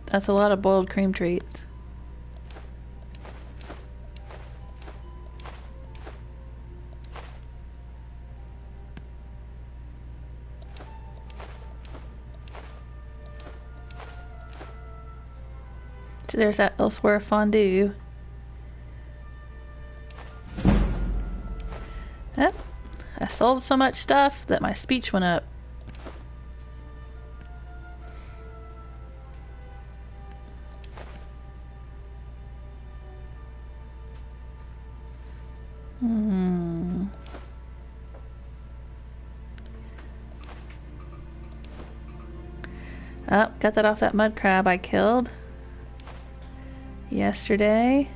That's a lot of boiled cream treats. There's that elsewhere fondue. Yep. I sold so much stuff that my speech went up. Oh, got that off that mud crab I killed yesterday.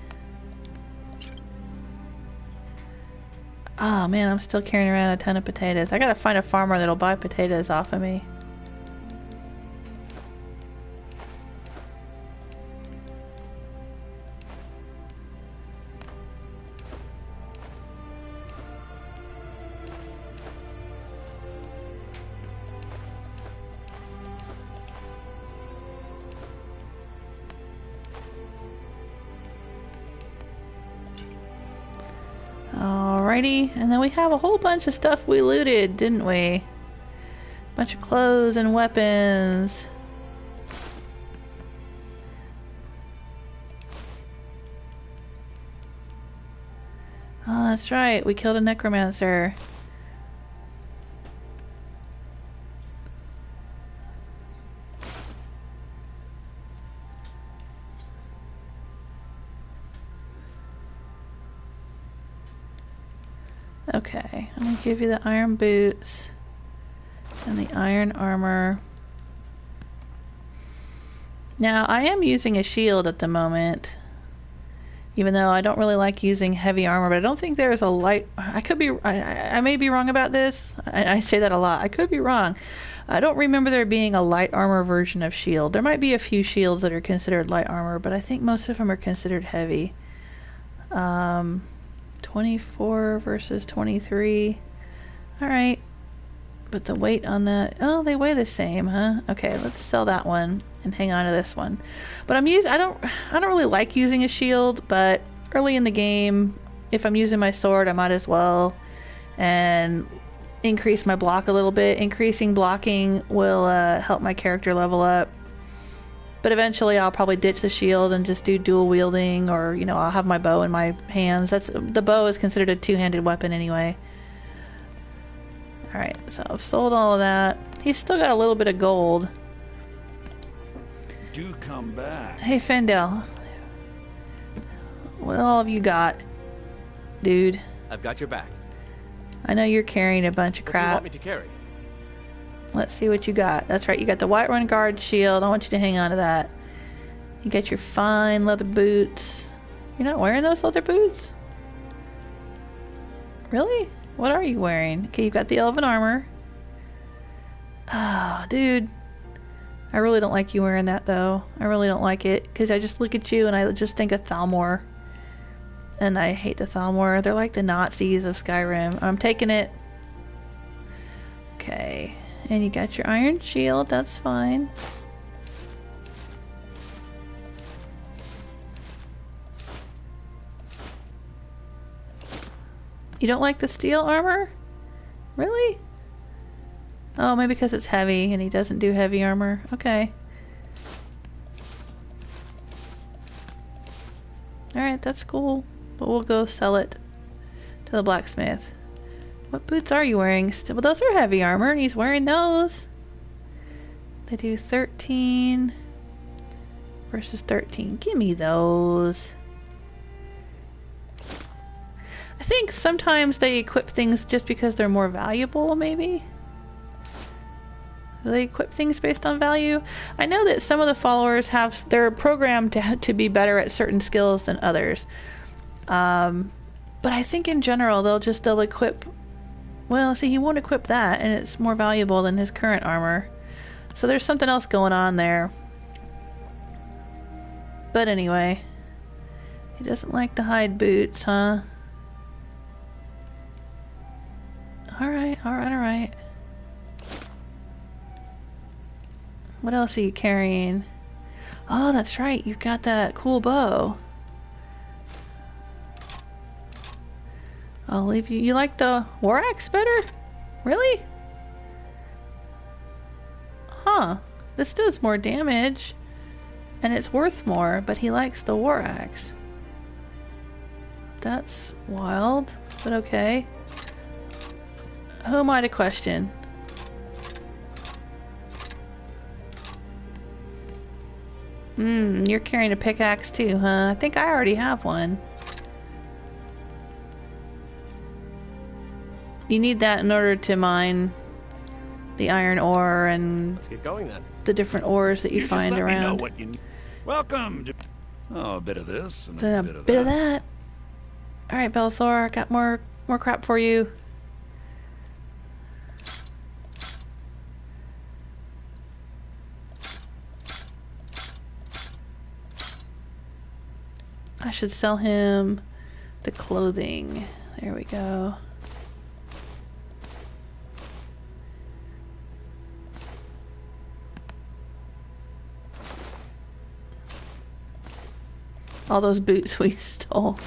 Oh man, I'm still carrying around a ton of potatoes. I gotta find a farmer that'll buy potatoes off of me. Alrighty, and then we have a whole bunch of stuff we looted, didn't we? Bunch of clothes and weapons. Oh, that's right, we killed a necromancer. Okay, I'm gonna give you the iron boots and the iron armor. Now, I am using a shield at the moment, even though I don't really like using heavy armor, but I don't think there's a light... I may be wrong about this. I say that a lot. I could be wrong. I don't remember there being a light armor version of shield. There might be a few shields that are considered light armor, but I think most of them are considered heavy. 24 versus 23. Alright. But the weight on that... Oh, they weigh the same, huh? Okay, let's sell that one and hang on to this one. But I don't really like using a shield, but early in the game, if I'm using my sword, I might as well and increase my block a little bit. Increasing blocking will help my character level up. But eventually I'll probably ditch the shield and just do dual wielding, or, you know, I'll have my bow in my hands. The bow is considered a two-handed weapon anyway. Alright, so I've sold all of that. He's still got a little bit of gold. Do come back. Hey, Faendal. What all have you got, dude? I've got your back. I know you're carrying a bunch of crap. What do you want me to carry? Let's see what you got. That's right, you got the Whiterun Guard shield. I want you to hang on to that. You got your fine leather boots. You're not wearing those leather boots? Really? What are you wearing? Okay, you've got the elven armor. Oh, dude. I really don't like you wearing that, though. I really don't like it, because I just look at you and I just think of Thalmor. And I hate the Thalmor. They're like the Nazis of Skyrim. I'm taking it. Okay. And you got your iron shield, that's fine. You don't like the steel armor? Really? Oh, maybe because it's heavy and he doesn't do heavy armor. Okay. Alright, that's cool. But we'll go sell it to the blacksmith. What boots are you wearing? Well, those are heavy armor, and he's wearing those. They do 13, versus 13. Give me those. I think sometimes they equip things just because they're more valuable, maybe? Do they equip things based on value? I know that some of the followers they're programmed to be better at certain skills than others. But I think in general they'll equip. Well, see, he won't equip that, and it's more valuable than his current armor. So there's something else going on there. But anyway, he doesn't like the hide boots, huh? Alright. What else are you carrying? Oh, that's right. You've got that cool bow. I'll leave you. You like the war axe better? Really? Huh. This does more damage. And it's worth more, but he likes the war axe. That's wild, but okay. Who am I to question? You're carrying a pickaxe too, huh? I think I already have one. You need that in order to mine the iron ore and let's get going then. The different ores that you find just let around. Me know what you need. Welcome to a bit of this and a bit of that. All right, Bellathor, I got more crap for you. I should sell him the clothing. There we go. All those boots we stole.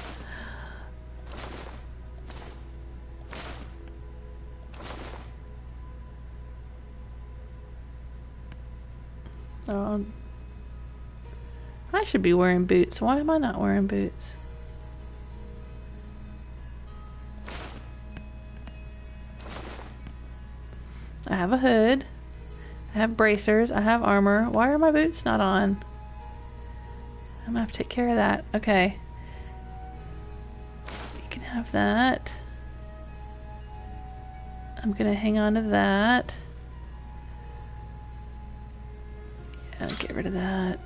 I should be wearing boots. Why am I not wearing boots? I have a hood. I have bracers. I have armor. Why are my boots not on? I'm gonna have to take care of that. Okay. You can have that. I'm gonna hang on to that. Yeah, I'll get rid of that.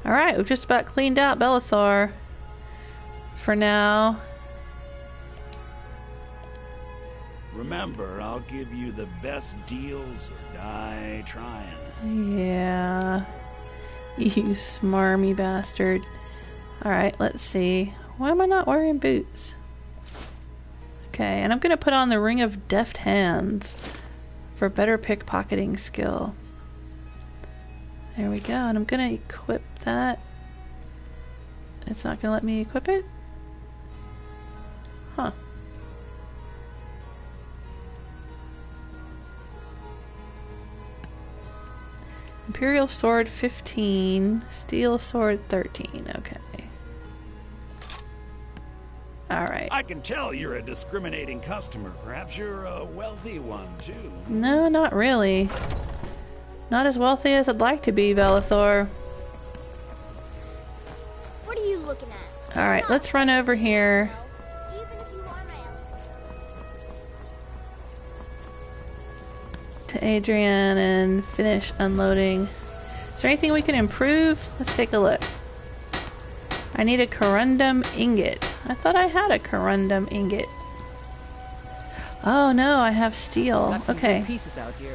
Alright, we've just about cleaned out Bellathor. For now. Remember, I'll give you the best deals or die trying. Yeah. You smarmy bastard. Alright, let's see. Why am I not wearing boots? Okay, and I'm going to put on the Ring of Deft Hands for better pickpocketing skill. There we go, and I'm going to equip that. It's not going to let me equip it? Huh. Imperial Sword 15, Steel Sword 13, okay. Alright. I can tell you're a discriminating customer. Perhaps you're a wealthy one, too. No, not really. Not as wealthy as I'd like to be, Bellathor. What are you looking at? Alright, let's run over here. Even if you are my to Adrian and finish unloading. Is there anything we can improve? Let's take a look. I need a corundum ingot. I thought I had a corundum ingot. Oh no, I have steel. Okay.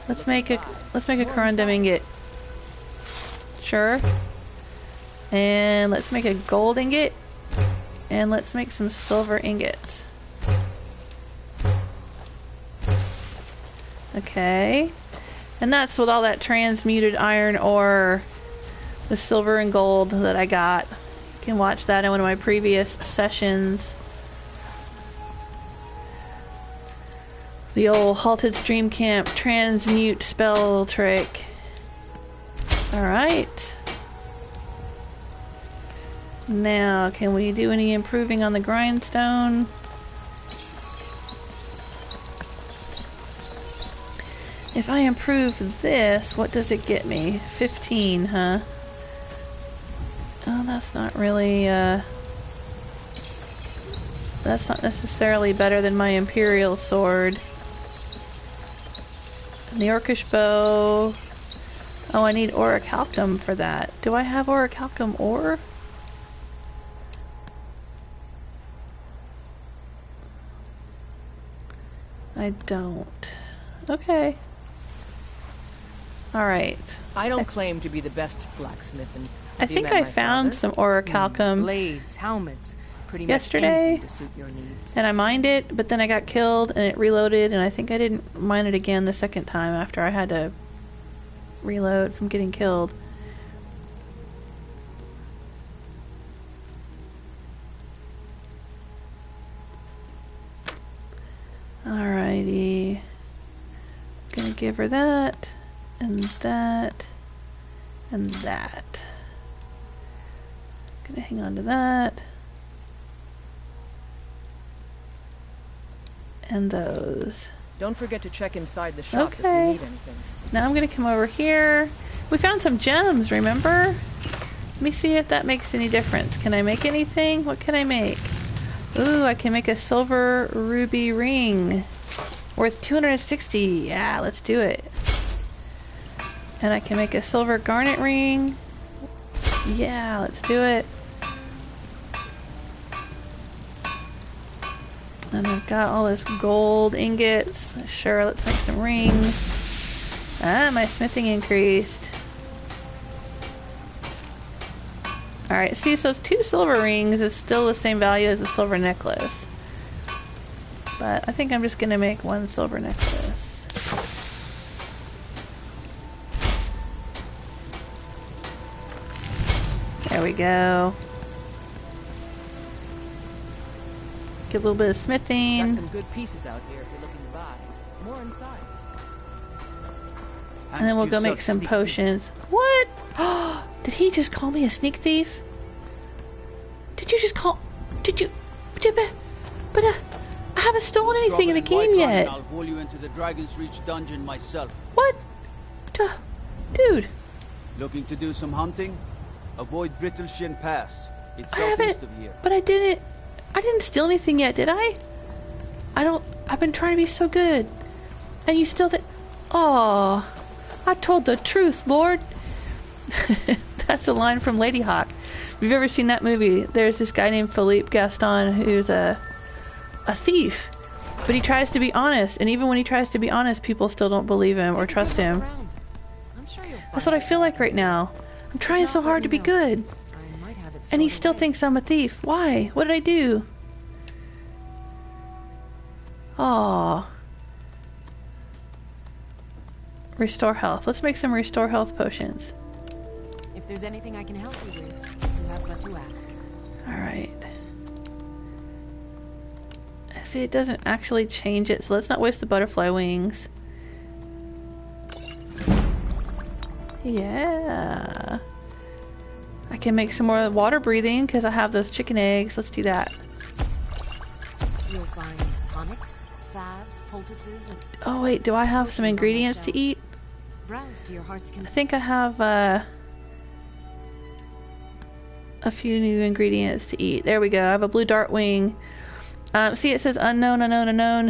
Let's make a corundum ingot. Sure. And let's make a gold ingot. And let's make some silver ingots. Okay. And that's with all that transmuted iron ore, the silver and gold that I got. You can watch that in one of my previous sessions. The old halted stream camp transmute spell trick. Alright. Now, can we do any improving on the grindstone? If I improve this, what does it get me? 15, huh? Oh, that's not really, that's not necessarily better than my Imperial sword. And the Orcish bow... Oh, I need orichalcum for that. Do I have orichalcum ore? I don't. Okay. Alright. I don't claim to be the best blacksmith. I think I found some orichalcum blades, helmets, pretty yesterday, much to suit your needs. And I mined it, but then I got killed and it reloaded, and I think I didn't mine it again the second time after I had to reload from getting killed. Alrighty. Gonna give her that, and that, and that. Gonna hang on to that. And those. Don't forget to check inside the shop if you Okay. need anything. Now I'm gonna come over here. We found some gems, remember? Let me see if that makes any difference. Can I make anything? What can I make? Ooh, I can make a silver ruby ring. Worth 260. Yeah, let's do it. And I can make a silver garnet ring. Yeah, let's do it. And I've got all this gold ingots. Sure, let's make some rings. Ah, my smithing increased. Alright, see, so it's 2 silver rings is still the same value as a silver necklace. But I think I'm just gonna make 1 silver necklace. There we go. Get a little bit of smithing. Got some good pieces out here if you're looking to buy. More inside. And then we'll go make some potions. What? Did he just call me a sneak thief? Did you just call... Did you... But I haven't stolen anything in the game yet. I'll haul you into the Dragon's Reach dungeon myself. What? Dude. Looking to do some hunting? Avoid Brittleshin Pass. It's I southeast haven't... of here. But I didn't steal anything yet, did I? I've been trying to be so good. And you still did... Oh, I told the truth, Lord. That's a line from Lady Hawk. If you've ever seen that movie, there's this guy named Philippe Gaston who's a thief. But he tries to be honest. And even when he tries to be honest, people still don't believe him or trust him. That's what I feel like right now. I'm trying so hard to be good. And he still thinks I'm a thief. Why? What did I do? Aww. Restore health. Let's make some restore health potions. If there's anything I can help you with, you have but to ask. Alright. See, it doesn't actually change it, so let's not waste the butterfly wings. Yeah. I can make some more water breathing because I have those chicken eggs. Let's do that. You'll find tonics, salves, poultices, and... Oh wait, do I have some ingredients to eat? Browse to your heart's content. I think I have a few new ingredients to eat. There we go. I have a blue dart wing. See, it says unknown, unknown, unknown.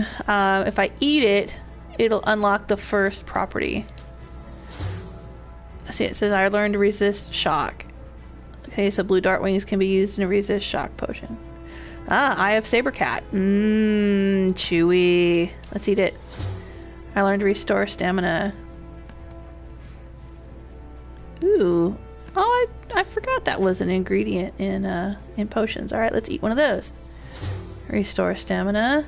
If I eat it, it'll unlock the first property. See, it says I learned to resist shock. Okay, so blue dart wings can be used in a resist shock potion. Ah, Eye of Sabercat. Mmm, chewy. Let's eat it. I learned to restore stamina. Ooh. Oh, I forgot that was an ingredient in potions. Alright, let's eat one of those. Restore stamina.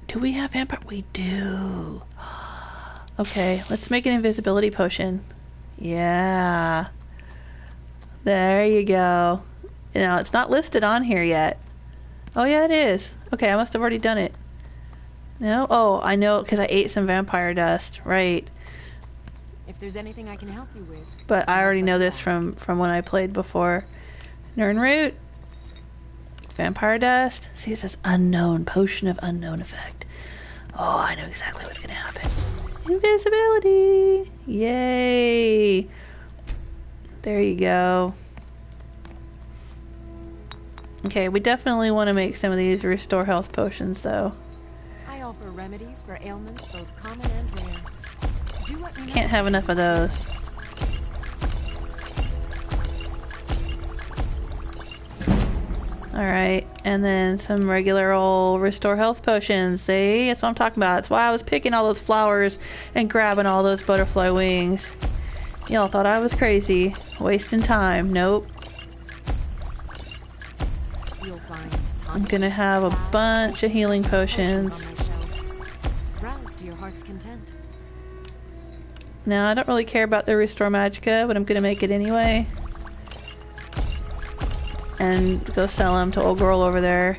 Do we have vampire? We do. Okay, let's make an invisibility potion. Yeah. There you go. Now, it's not listed on here yet. Oh, yeah, it is. Okay, I must have already done it. No? Oh, I know, because I ate some vampire dust. Right. If there's anything I can help you with. But I already know this from when I played before. Nern root. Vampire dust. See, it says unknown. Potion of unknown effect. Oh, I know exactly what's going to happen. Invisibility. Yay. There you go. Okay, we definitely want to make some of these restore health potions, though. I offer remedies for ailments both common and rare. Do what you Can't have enough of those. Alright, and then some regular old restore health potions. See? That's what I'm talking about. That's why I was picking all those flowers and grabbing all those butterfly wings. Y'all thought I was crazy. Wasting time. Nope. I'm gonna have a bunch of healing potions. Browse to your heart's content. Now, I don't really care about the restore magicka, but I'm gonna make it anyway. And go sell them to old girl over there.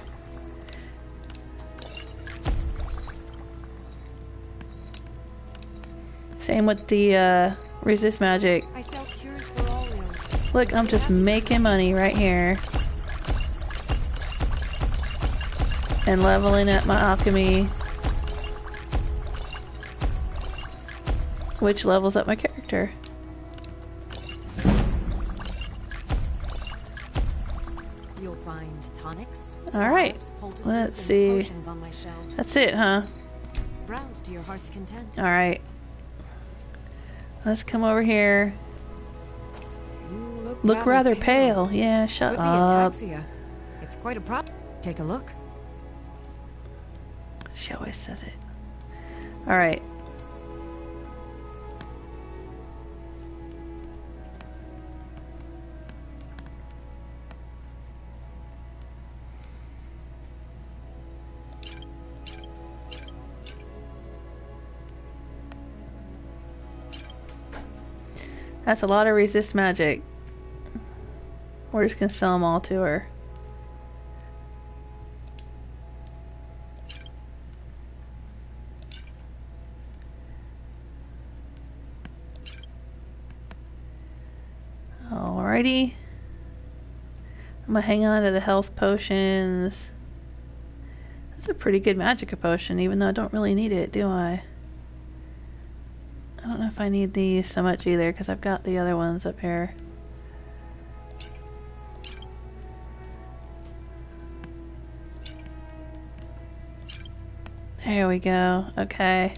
Same with the resist magic. I sell cures for all ills. Look, I'm just making money right here. And leveling up my alchemy. Which levels up my character. You'll find tonics. Alright. Let's see. On my shelves. That's it, huh? Browse to your heart's content. Alright. Let's come over here. You look rather pale. Yeah, shut up. It's quite a problem. Take a look. She always says it. Alright. That's a lot of resist magic. We're just gonna sell them all to her. Alrighty. I'm gonna hang on to the health potions. That's a pretty good magicka potion, even though I don't really need it, do I? I don't know if I need these so much either, because I've got the other ones up here. There we go. Okay.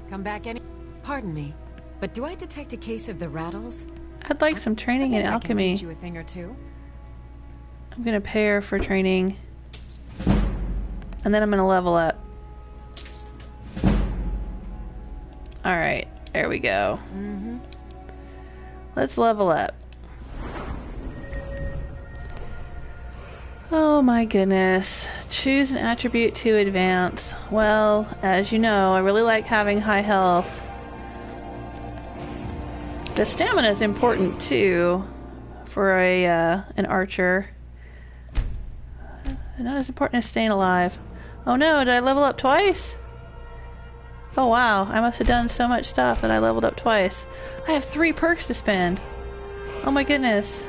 Come back any... Pardon me, but do I detect a case of the rattles? I'd like some training in I alchemy. can teach you a thing or two. I'm gonna pay her for training. And then I'm gonna level up. Alright, there we go. Let's level up. Oh my goodness. Choose an attribute to advance. Well, as you know, I really like having high health. The stamina is important too for an archer. Not as important as staying alive. Oh no, did I level up twice? Oh wow, I must have done so much stuff that I leveled up twice. I have 3 perks to spend. Oh my goodness.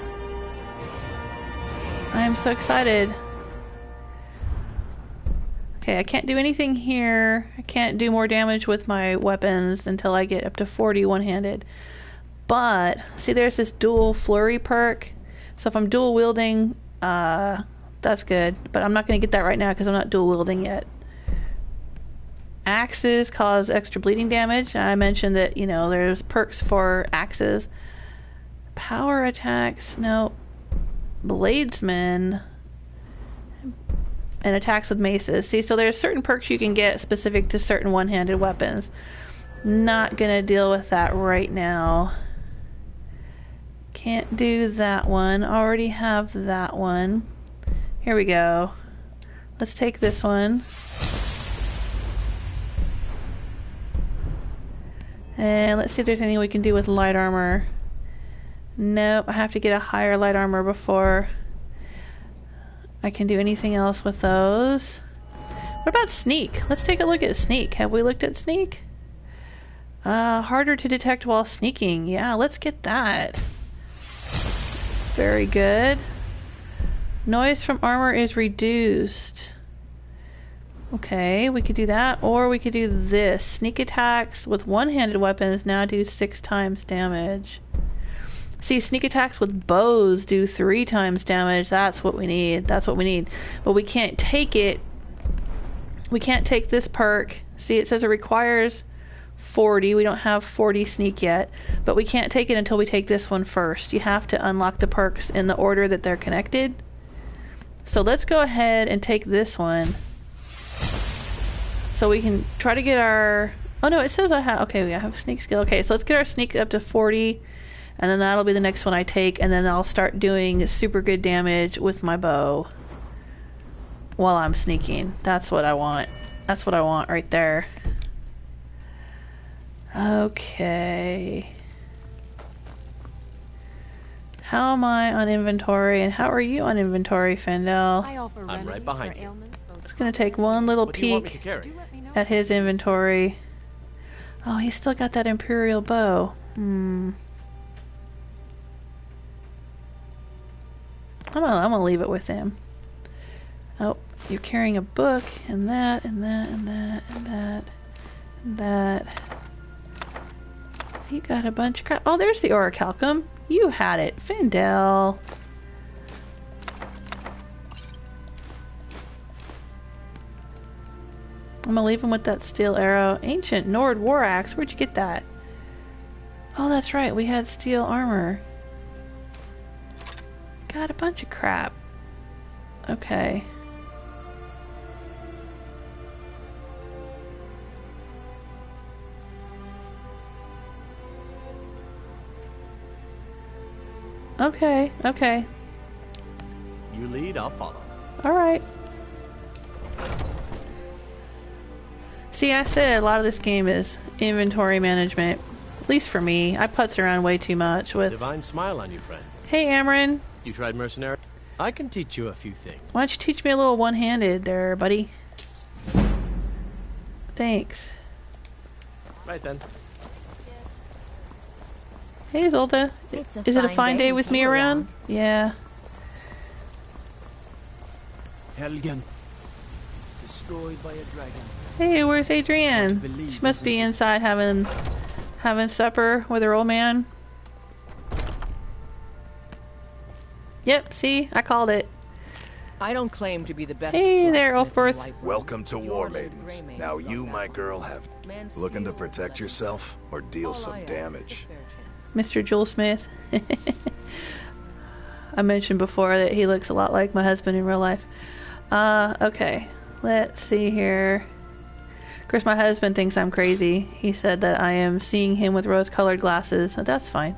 I am so excited. Okay, I can't do anything here. I can't do more damage with my weapons until I get up to 40 one-handed. But, see there's this dual flurry perk. So if I'm dual wielding, that's good. But I'm not going to get that right now because I'm not dual wielding yet. Axes cause extra bleeding damage. I mentioned that, you know, there's perks for axes. Power attacks, no. Bladesmen. And attacks with maces. See, so there's certain perks you can get specific to certain one-handed weapons. Not gonna deal with that right now. Can't do that one. Already have that one. Here we go. Let's take this one. And let's see if there's anything we can do with light armor. Nope, I have to get a higher light armor before I can do anything else with those. What about sneak? Let's take a look at sneak. Have we looked at sneak? Harder to detect while sneaking. Yeah, let's get that. Very good. Noise from armor is reduced. Okay, we could do that, or we could do this. Sneak attacks with one-handed weapons now do 6 times damage. See, sneak attacks with bows do 3 times damage. That's what we need. That's what we need. But we can't take it. We can't take this perk. See, it says it requires 40. We don't have 40 sneak yet. But we can't take it until we take this one first. You have to unlock the perks in the order that they're connected. So let's go ahead and take this one. So we can try to get our... Oh no, it says I have... Okay, I have sneak skill. Okay, so let's get our sneak up to 40. And then that'll be the next one I take. And then I'll start doing super good damage with my bow. While I'm sneaking. That's what I want. That's what I want right there. Okay. How am I on inventory? And how are you on inventory, Faendal? I'm right behind you. Just gonna take one little peek at his inventory. Oh, he's still got that Imperial bow. I'm gonna leave it with him. Oh, you're carrying a book, and that, and that, and that, and that, and that. You got a bunch of crap. Oh, there's the orichalcum. You had it, Faendal. I'm gonna leave him with that steel arrow. Ancient Nord war axe. Where'd you get that? Oh, that's right. We had steel armor. Got a bunch of crap. Okay. Okay, okay. You lead, I'll follow. Alright. See, I said a lot of this game is inventory management. At least for me. I putz around way too much with... Divine smile on you, friend. Hey, Amron. You tried mercenary? I can teach you a few things. Why don't you teach me a little one-handed there, buddy? Thanks. Right then. Hey, Zolta. Is it a fine day with me around? Yeah. Helgen. Destroyed by a dragon. Hey, where's Adrienne? She must be inside having supper with her old man. Yep, see? I called it. I don't claim to be the best. Hey there, Ulfberth. Welcome to War Maidens. Now you, my girl, have... Looking to protect yourself or deal some damage? Mr. Jewel Smith. I mentioned before that he looks a lot like my husband in real life. Okay. Let's see here. Of course, my husband thinks I'm crazy. He said that I am seeing him with rose-colored glasses. That's fine.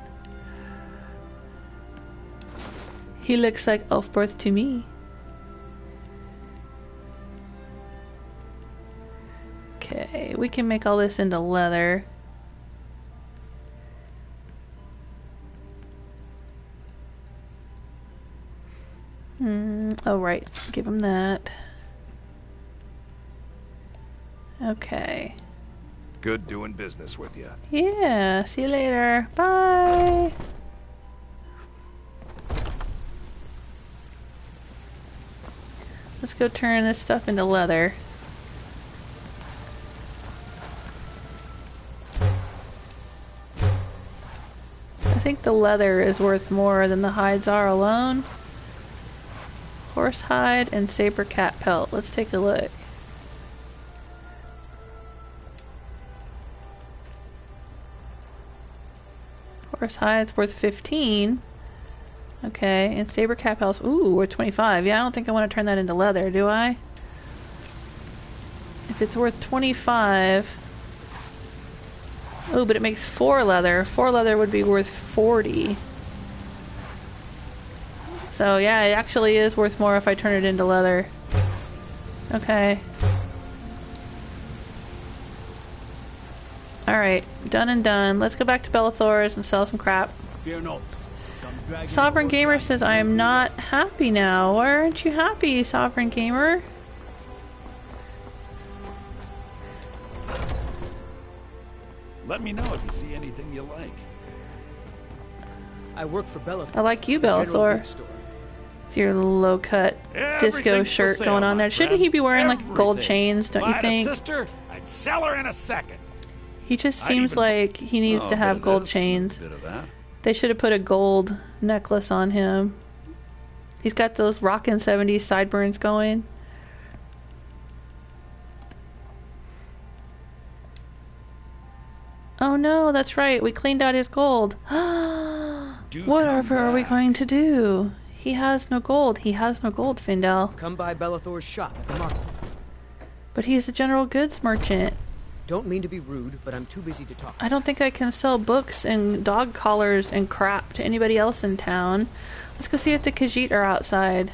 He looks like Ulfberth to me. Okay, we can make all this into leather. Oh, right. Give him that. Okay. Good doing business with you. Yeah, see you later. Bye. Let's go turn this stuff into leather. I think the leather is worth more than the hides are alone. Horse hide and saber cat pelt. Let's take a look. Horse hide's worth 15. Okay, and saber cat pelts. Ooh, we're 25. Yeah, I don't think I want to turn that into leather, do I? If it's worth 25. Oh, but it makes 4 leather. 4 leather would be worth 40. So yeah, it actually is worth more if I turn it into leather. Okay. Alright, done and done. Let's go back to Bellathor's and sell some crap. Fear not. Sovereign Gamer says, I am not happy now. Why aren't you happy, Sovereign Gamer? Let me know if you see anything you like. I work for Bellathor. I like you, Bellathor. It's your low-cut disco shirt going on there. Shouldn't he be wearing like gold chains, don't you think? Sister, I'd sell her in a second. He just seems like he needs to have gold chains. They should have put a gold necklace on him. He's got those rockin' 70s sideburns going. Oh no, that's right. We cleaned out his gold. Whatever are we going to do? He has no gold. He has no gold, Faendal. Come by Bellathor's shop at the market. But he's a general goods merchant. Don't mean to be rude, but I'm too busy to talk. I don't think I can sell books and dog collars and crap to anybody else in town. Let's go see if the Khajiit are outside.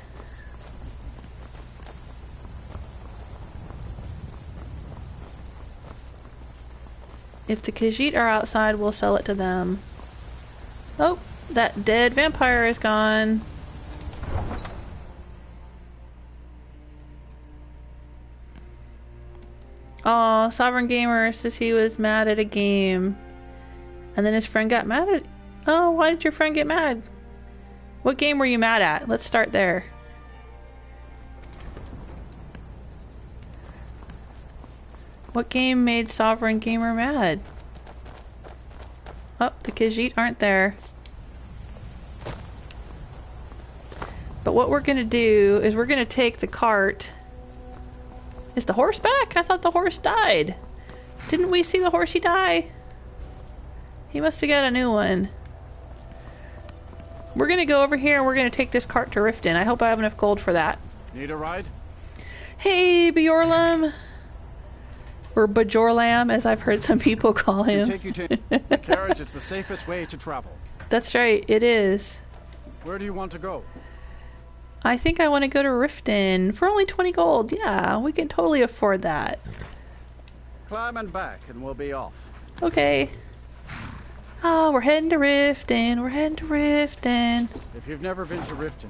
If the Khajiit are outside, we'll sell it to them. Oh, that dead vampire is gone. Oh, Sovereign Gamer says he was mad at a game. And then his friend got mad at... Oh, why did your friend get mad? What game were you mad at? Let's start there. What game made Sovereign Gamer mad? Oh, the Khajiit aren't there. But what we're gonna do is we're gonna take the cart. Is the horse back? I thought the horse died. Didn't we see the horsey die? He must have got a new one. We're gonna go over here and we're gonna take this cart to Riften. I hope I have enough gold for that. Need a ride? Hey, Bjorlam! Or Bajorlam, as I've heard some people call him. Take you to the carriage. It's the safest way to travel. That's right, it is. Where do you want to go? I think I want to go to Riften for only 20 gold. Yeah, we can totally afford that. Climb and back and we'll be off. Okay. Oh, we're heading to Riften. We're heading to Riften. If you've never been to Riften,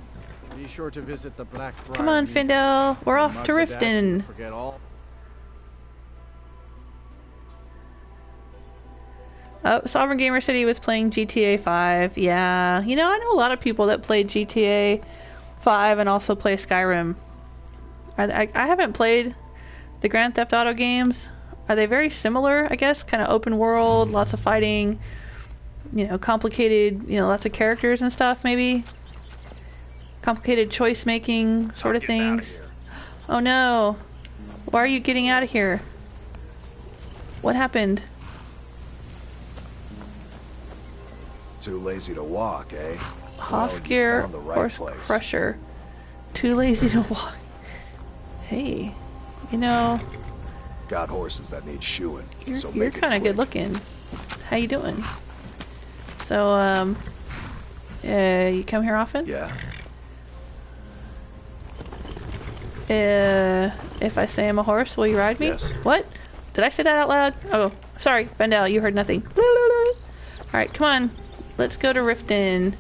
be sure to visit the Black Briar. Come on, Faendal. We're off to Riften. Forget all. Oh, Sovereign Gamer said he was playing GTA 5. Yeah. You know, I know a lot of people that played GTA 5 and also play Skyrim. I haven't played the Grand Theft Auto games. Are they very similar, I guess? Kind of open world, lots of fighting, you know, complicated, you know, lots of characters and stuff, maybe? Complicated choice making sort of things. Oh no. Why are you getting out of here? What happened? Too lazy to walk, eh? Hofgear Horse Crusher. Too lazy to walk. Hey, you know... Got horses that need shoeing, so you're kind of good looking. How you doing? So, you come here often? Yeah. If I say I'm a horse, will you ride me? Yes. What? Did I say that out loud? Oh, sorry, Faendal, you heard nothing. Alright, come on. Let's go to Riften.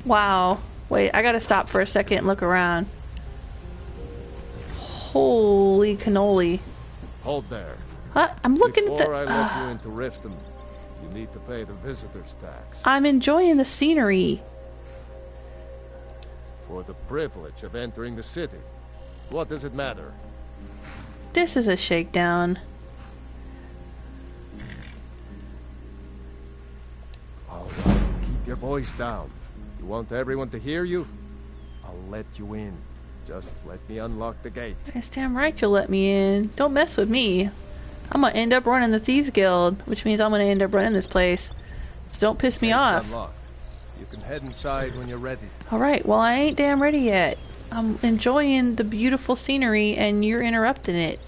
Wow. Wait, I gotta stop for a second and look around. Holy cannoli. Hold there. Huh? I'm looking at the... Before I let you into Riften, you need to pay the visitor's tax. I'm enjoying the scenery. For the privilege of entering the city. What does it matter? This is a shakedown. All right, keep your voice down. You want everyone to hear you? I'll let you in. Just let me unlock the gate. That's damn right you'll let me in. Don't mess with me. I'm gonna end up running the Thieves Guild, which means I'm gonna end up running this place. So don't piss me off. Unlocked. You can head inside when you're ready. Alright, well I ain't damn ready yet. I'm enjoying the beautiful scenery and you're interrupting it.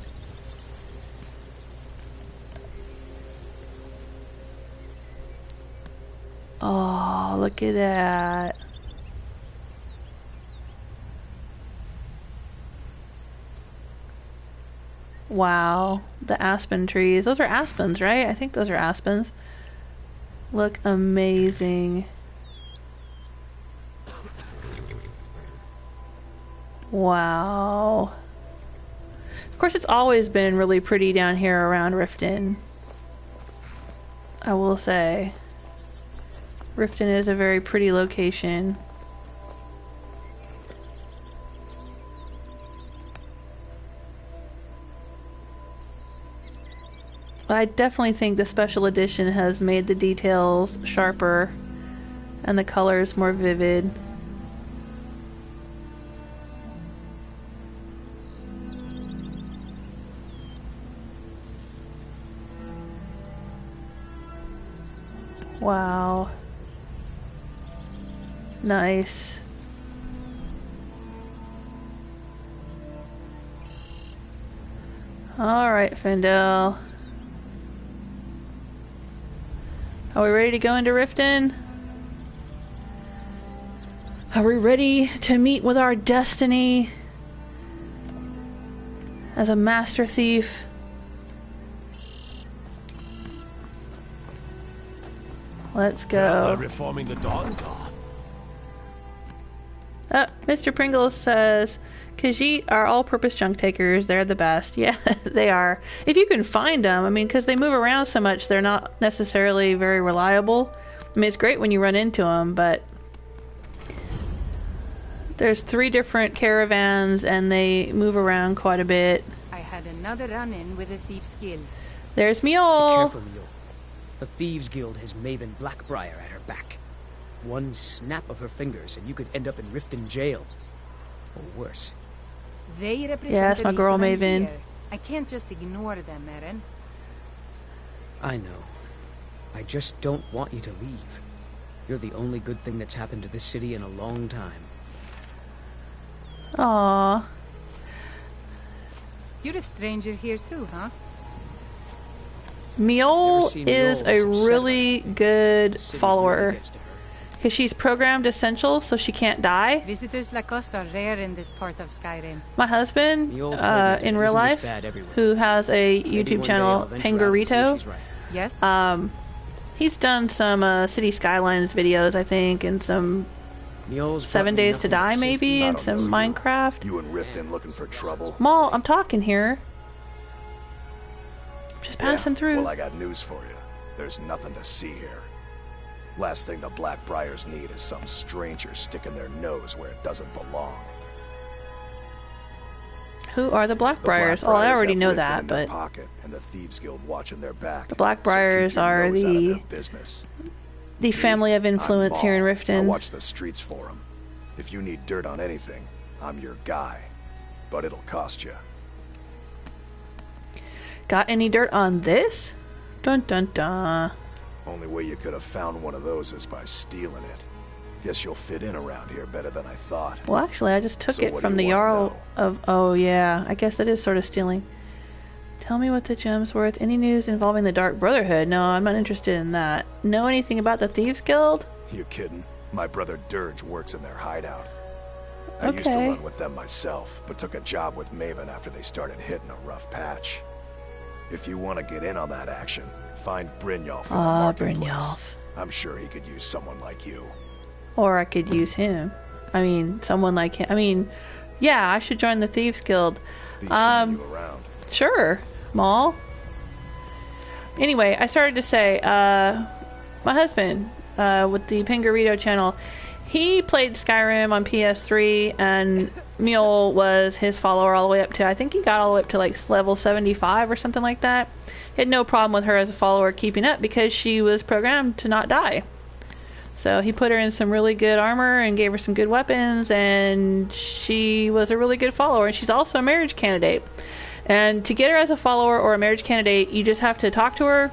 Oh, look at that. Wow, the aspen trees. Those are aspens, right? I think those are aspens. Look amazing. Wow. Of course, it's always been really pretty down here around Riften. I will say. Riften is a very pretty location. I definitely think the special edition has made the details sharper and the colors more vivid. Wow. Nice. Alright, Faendal. Are we ready to go into Riften? Are we ready to meet with our destiny as a master thief? Let's go. Reforming the Dawn Guard. Mr. Pringles says, Khajiit are all-purpose junk takers. They're the best. Yeah, they are. If you can find them, I mean, because they move around so much, they're not necessarily very reliable. I mean, it's great when you run into them, but there's 3 different caravans, and they move around quite a bit. I had another run-in with the Thieves Guild. There's Mule. Be careful, Mule. The Thieves Guild has Maven Blackbriar at her back. One snap of her fingers, and you could end up in Riften jail. Or worse. They represent that's my girl, Maven. I can't just ignore them, Eren. I know. I just don't want you to leave. You're the only good thing that's happened to this city in a long time. Aww. You're a stranger here too, huh? Mule is a really good follower. Because she's programmed essential, so she can't die. Visitors like us are rare in this part of Skyrim. My husband, in real life, who has a YouTube channel, Pengarito. Yes. He's done some City Skylines videos, I think, and some 7 Days to Die, maybe, and some Minecraft. You and Riften looking for trouble? Maul, I'm talking here. Just passing through. Well, I got news for you. There's nothing to see here. Last thing the Blackbriars need is some stranger sticking their nose where it doesn't belong. Who are the Blackbriars? Oh, I already know that, but pocket and the Thieves Guild watching their back. The Blackbriars are the family of influence here in Riften. I watch the streets for them. If you need dirt on anything, I'm your guy. But it'll cost you. Got any dirt on this? Dun dun dun. Only way you could have found one of those is by stealing it. Guess you'll fit in around here better than I thought. Well, actually, I just took it from the Jarl of... Oh, yeah. I guess that is sort of stealing. Tell me what the gem's worth. Any news involving the Dark Brotherhood? No, I'm not interested in that. Know anything about the Thieves Guild? You kidding? My brother Dirge works in their hideout. I used to run with them myself, but took a job with Maven after they started hitting a rough patch. If you want to get in on that action, find Brynjolf in the marketplace. Brynjolf. I'm sure he could use someone like you. Or I could use him. I mean, someone like him. I mean, yeah, I should join the Thieves Guild. Be seeing you around. Sure, Maul. Anyway, I started to say, my husband, with the Pengarito channel, he played Skyrim on PS3, and Mule was his follower all the way up to, I think he got all the way up to like level 75 or something like that. He had no problem with her as a follower keeping up because she was programmed to not die. So he put her in some really good armor and gave her some good weapons, and she was a really good follower. And she's also a marriage candidate. And to get her as a follower or a marriage candidate, you just have to talk to her,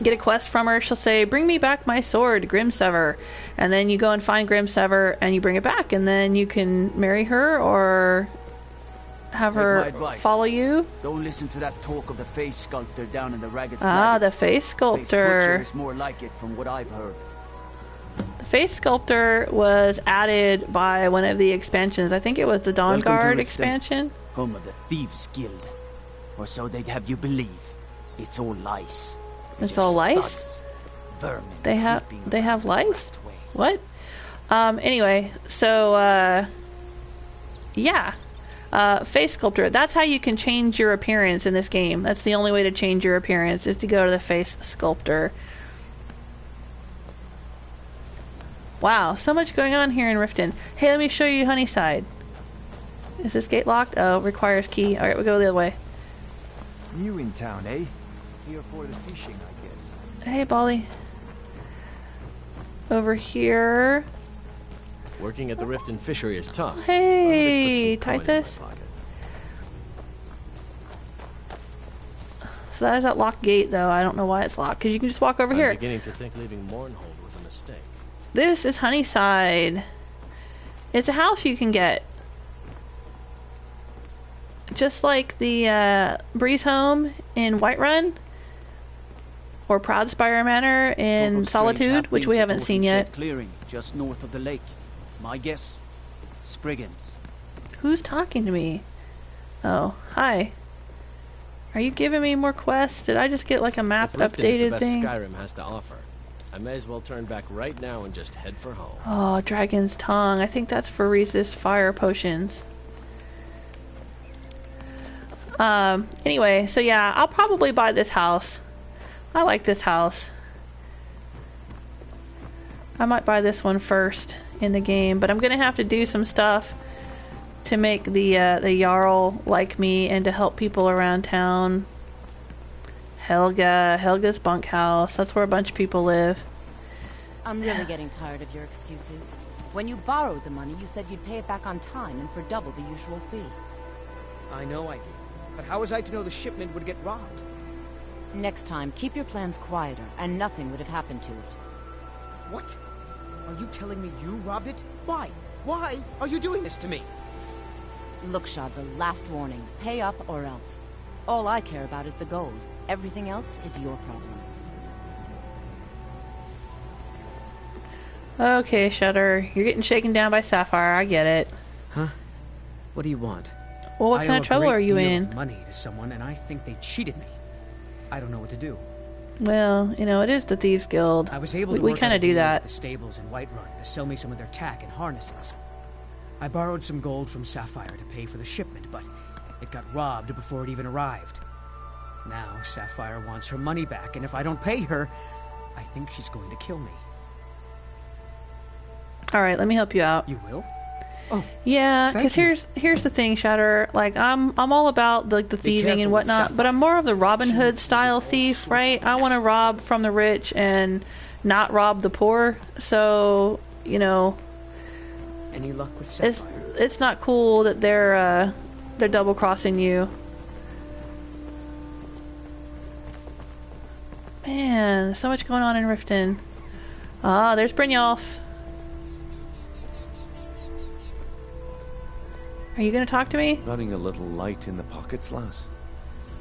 get a quest from her. She'll say, bring me back my sword, Grimsever. And then you go and find Grimsever and you bring it back, and then you can marry her or have her follow you. Don't listen to that talk of the face sculptor down in the Ragged Flag. The face sculptor. Face butcher is more like it from what I've heard. The face sculptor was added by one of the expansions. I think it was the Dawnguard expansion. Home of the Thieves Guild. Or so they'd have you believe. It's all lice. It's all lice? Thugs, vermin, They have lice? Ratway. What? Anyway, so, yeah. Face sculptor. That's how you can change your appearance in this game. That's the only way to change your appearance, is to go to the face sculptor. Wow, so much going on here in Riften. Hey, let me show you Honeyside. Is this gate locked? Oh, requires key. Alright, we'll go the other way. New in town, eh? Here for the fishing, I guess. Hey, Bolly. Over here. Working at the Riften fishery is tough. Hey, Titus. So that is that locked gate, though. I don't know why it's locked, because you can just walk over here. I'm beginning to think leaving Mournhold was a mistake. This is Honeyside. It's a house you can get. Just like the Breeze Home in Whiterun, or Proudspire Manor in Solitude, which we haven't seen yet. Clearing just north of the lake. My guess, Spriggans. Who's talking to me? Oh, hi. Are you giving me more quests? Did I just get like a map updated the best thing? Skyrim has to offer. I may as well turn back right now and just head for home. Oh, Dragon's Tongue. I think that's for resist fire potions. Anyway, so yeah, I'll probably buy this house. I like this house. I might buy this one first in the game, but I'm gonna have to do some stuff to make the Jarl like me and to help people around town. Helga's bunkhouse. That's where a bunch of people live. I'm really getting tired of your excuses. When you borrowed the money, you said you'd pay it back on time and for double the usual fee. I know I did. But how was I to know the shipment would get robbed? Next time, keep your plans quieter, and nothing would have happened to it. What? Are you telling me you robbed it? Why? Why are you doing this to me? Look, Shadla, last warning. Pay up or else. All I care about is the gold. Everything else is your problem. Okay, Shudder. You're getting shaken down by Sapphire. I get it. Huh? What do you want? Well, what kind of trouble are you in? I owe a great deal of money to someone, and I think they cheated me. I don't know what to do. Well, you know, it is the Thieves Guild. I was able to we work kind out of a do deal that. with the stables in Whiterun to sell me some of their tack and harnesses. I borrowed some gold from Sapphire to pay for the shipment, but it got robbed before it even arrived. Now Sapphire wants her money back, and if I don't pay her, I think she's going to kill me. All right, let me help you out. You will? Oh, yeah, because here's the thing, Shatter. Like I'm all about the thieving and whatnot, but I'm more of the Robin Hood style thief, right? I want to rob from the rich and not rob the poor. So you know, any luck with Sapphire? It's not cool that they're double crossing you. Man, so much going on in Riften. Ah, there's Brynjolf. Are you gonna talk to me? Running a little light in the pockets, lass.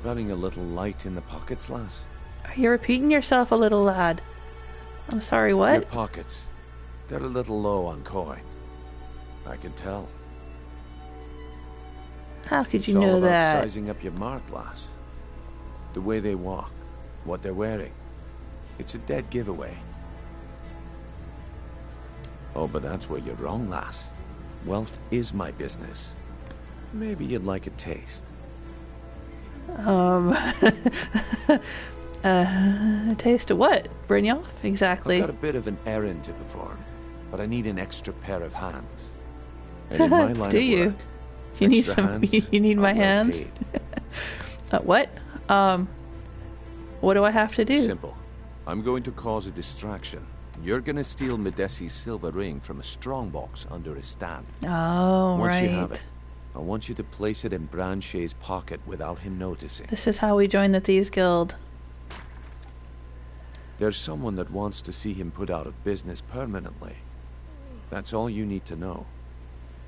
Running a little light in the pockets, lass. Are you repeating yourself a little, lad? I'm sorry, what? Your pockets. They're a little low on coin. I can tell. How could you it's know all about that? Sizing up your mark, lass. The way they walk, what they're wearing. It's a dead giveaway. Oh, but that's where you're wrong, lass. Wealth is my business. Maybe you'd like a taste. A taste of what, Brynjolf? Exactly. I've got a bit of an errand to perform, but I need an extra pair of hands. And in my line Do of you? work, You need extra some. hands You need my are well hands. paid. What? What do I have to do? Simple. I'm going to cause a distraction. You're gonna steal Medesi's silver ring from a strongbox under his stand. Oh, Once right. you have it, I want you to place it in Branche's pocket without him noticing. This is how we join the Thieves Guild. There's someone that wants to see him put out of business permanently. That's all you need to know.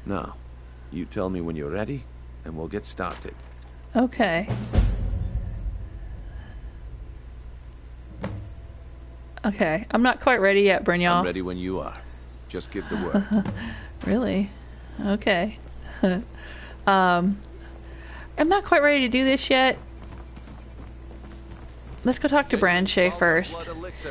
Now, you tell me when you're ready, and we'll get started. Okay. Okay, I'm not quite ready yet, Brynjolf. I'm ready when you are. Just give the word. Really? Okay. I'm not quite ready to do this yet. let's go talk to Brandshay first.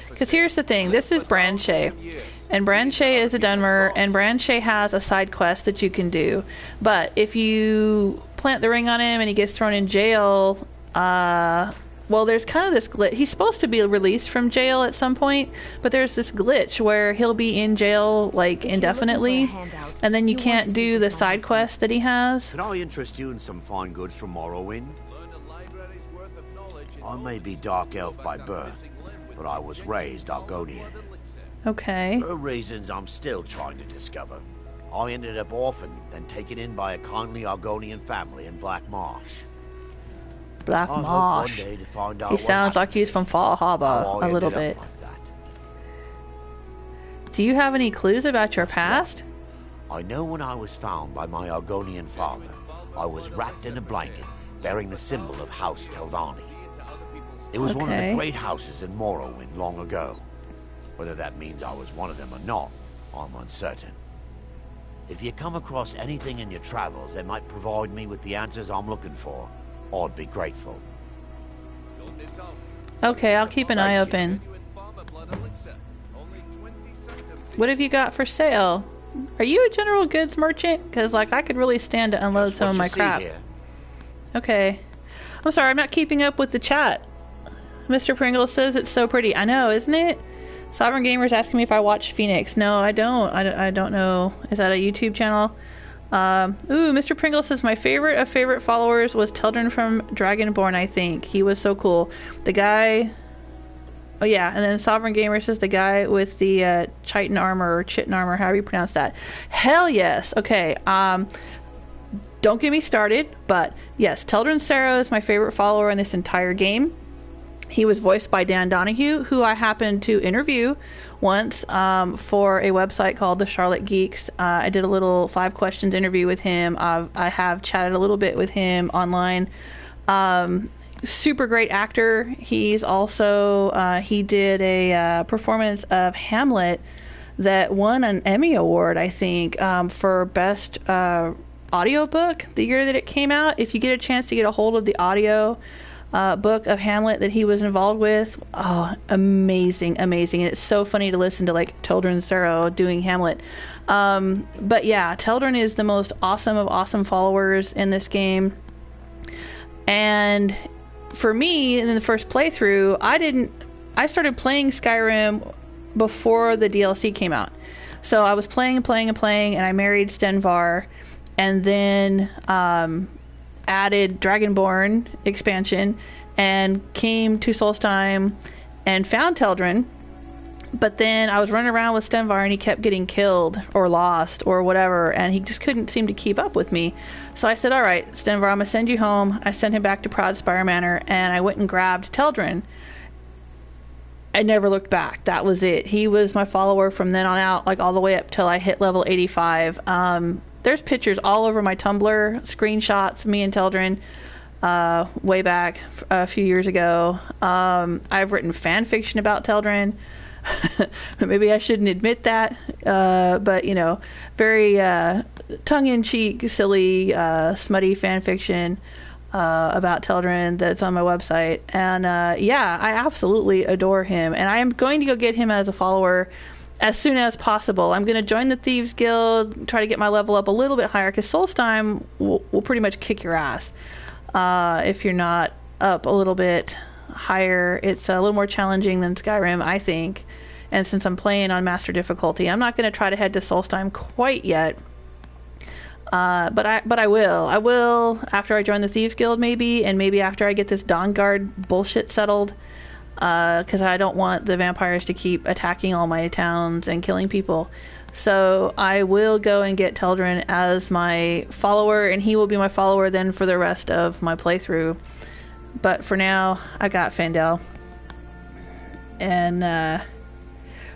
Because here's the thing. This is Brandshay. And Brandshay is a Dunmer, and Brandshay has a side quest that you can do. But if you plant the ring on him and he gets thrown in jail, well, there's kind of this glitch. He's supposed to be released from jail at some point, but there's this glitch where he'll be in jail, like, indefinitely, and then you can't do the side quest that he has. Can I interest you in some fine goods from Morrowind? I may be Dark Elf by birth, but I was raised Argonian. Okay. For reasons I'm still trying to discover. I ended up orphaned, then taken in by a kindly Argonian family in Black Marsh. Black Marsh. He sounds like he's from Far Harbor a little bit. Do you have any clues about your past? I know when I was found by my Argonian father, I was wrapped in a blanket bearing the symbol of House Teldani. It was one of the great houses in Morrowind long ago. Whether that means I was one of them or not, I'm uncertain. If you come across anything in your travels that might provide me with the answers I'm looking for, I'd be grateful. Okay, I'll keep an eye open. What have you got for sale? Are you a general goods merchant? Because, like, I could really stand to unload some of my crap. Okay. I'm sorry, I'm not keeping up with the chat. Mr. Pringle says it's so pretty. I know, isn't it? Sovereign Gamer's asking me if I watch Phoenix. No, I don't. I don't know. Is that a YouTube channel? Ooh, Mr. Pringle says my favorite of favorite followers was Teldryn from Dragonborn, I think. He was so cool. The guy... Oh, yeah. And then Sovereign Gamer says the guy with the chitin armor, or chitin armor, however you pronounce that. Hell yes. Okay. Don't get me started, but yes, Teldryn Sero is my favorite follower in this entire game. He was voiced by Dan Donahue, who I happened to interview once for a website called The Charlotte Geeks. I did a little 5 questions interview with him. I have chatted a little bit with him online. Super great actor. He's also, he did a performance of Hamlet that won an Emmy Award, I think, for Best Audiobook the year that it came out. If you get a chance to get a hold of the audio book of Hamlet that he was involved with, oh, amazing. And it's so funny to listen to, like, Teldryn Sero doing Hamlet. But yeah, Teldryn is the most awesome of awesome followers in this game. And for me, in the first playthrough, I started playing Skyrim before the DLC came out. So I was playing, and I married Stenvar, and then added Dragonborn expansion and came to Solstheim and found Teldryn. But then I was running around with Stenvar and he kept getting killed or lost or whatever, and he just couldn't seem to keep up with me. So I said, all right, Stenvar, I'm going to send you home. I sent him back to Proudspire Manor, and I went and grabbed Teldryn. I never looked back. That was it. He was my follower from then on out, like all the way up till I hit level 85. There's pictures all over my Tumblr, screenshots, me and Teldryn, way back a few years ago. I've written fan fiction about Teldryn. Maybe I shouldn't admit that, but, you know, very tongue-in-cheek, silly, smutty fan fiction about Teldryn that's on my website. And yeah, I absolutely adore him, and I am going to go get him as a follower as soon as possible. I'm going to join the Thieves Guild, try to get my level up a little bit higher, because Solstheim will pretty much kick your ass if you're not up a little bit higher. It's a little more challenging than Skyrim, I think. And since I'm playing on master difficulty, I'm not going to try to head to Solstheim quite yet. But I will. I will after I join the Thieves Guild, maybe, and maybe after I get this Dawnguard bullshit settled. Because I don't want the vampires to keep attacking all my towns and killing people. So I will go and get Teldryn as my follower, and he will be my follower then for the rest of my playthrough. But for now, I got Faendal. And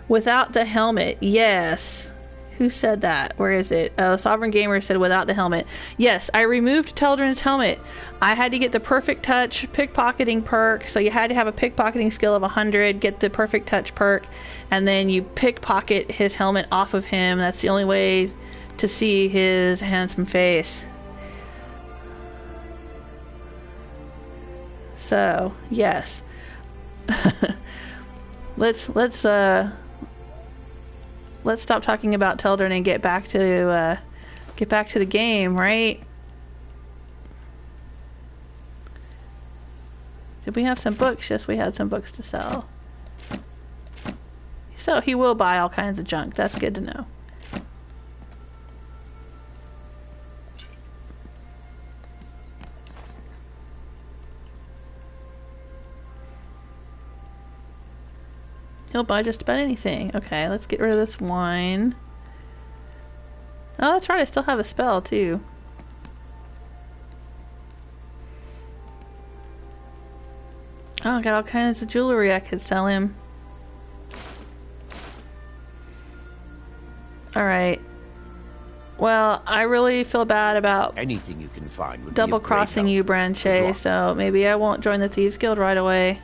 without the helmet, yes. Who said that? Where is it? Oh, Sovereign Gamer said without the helmet. Yes, I removed Teldryn's helmet. I had to get the perfect touch pickpocketing perk. So you had to have a pickpocketing skill of 100, get the perfect touch perk, and then you pickpocket his helmet off of him. That's the only way to see his handsome face. So, yes. let's stop talking about Teldryn and get back to the game, right? Did we have some books? Yes, we had some books to sell. So he will buy all kinds of junk. That's good to know. He'll buy just about anything. Okay, let's get rid of this wine. Oh, that's right. I still have a spell, too. Oh, I got all kinds of jewelry I could sell him. Alright. Well, I really feel bad about anything you can find would double-crossing you, Branche, so maybe I won't join the Thieves Guild right away.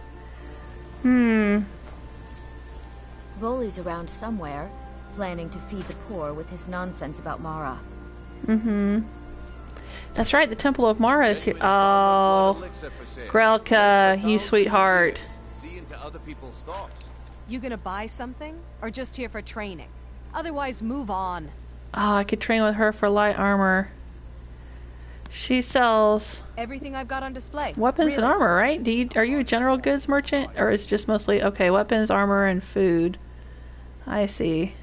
Voley's around somewhere, planning to feed the poor with his nonsense about Mara. That's right, the Temple of Mara is here. Oh, Grelka, you sweetheart. You gonna buy something, or just here for training? Otherwise, move on. Oh, I could train with her for light armor. She sells everything I've got on display. Weapons and armor, right? Are you a general goods merchant, or is it just mostly okay? Weapons, armor, and food. I see.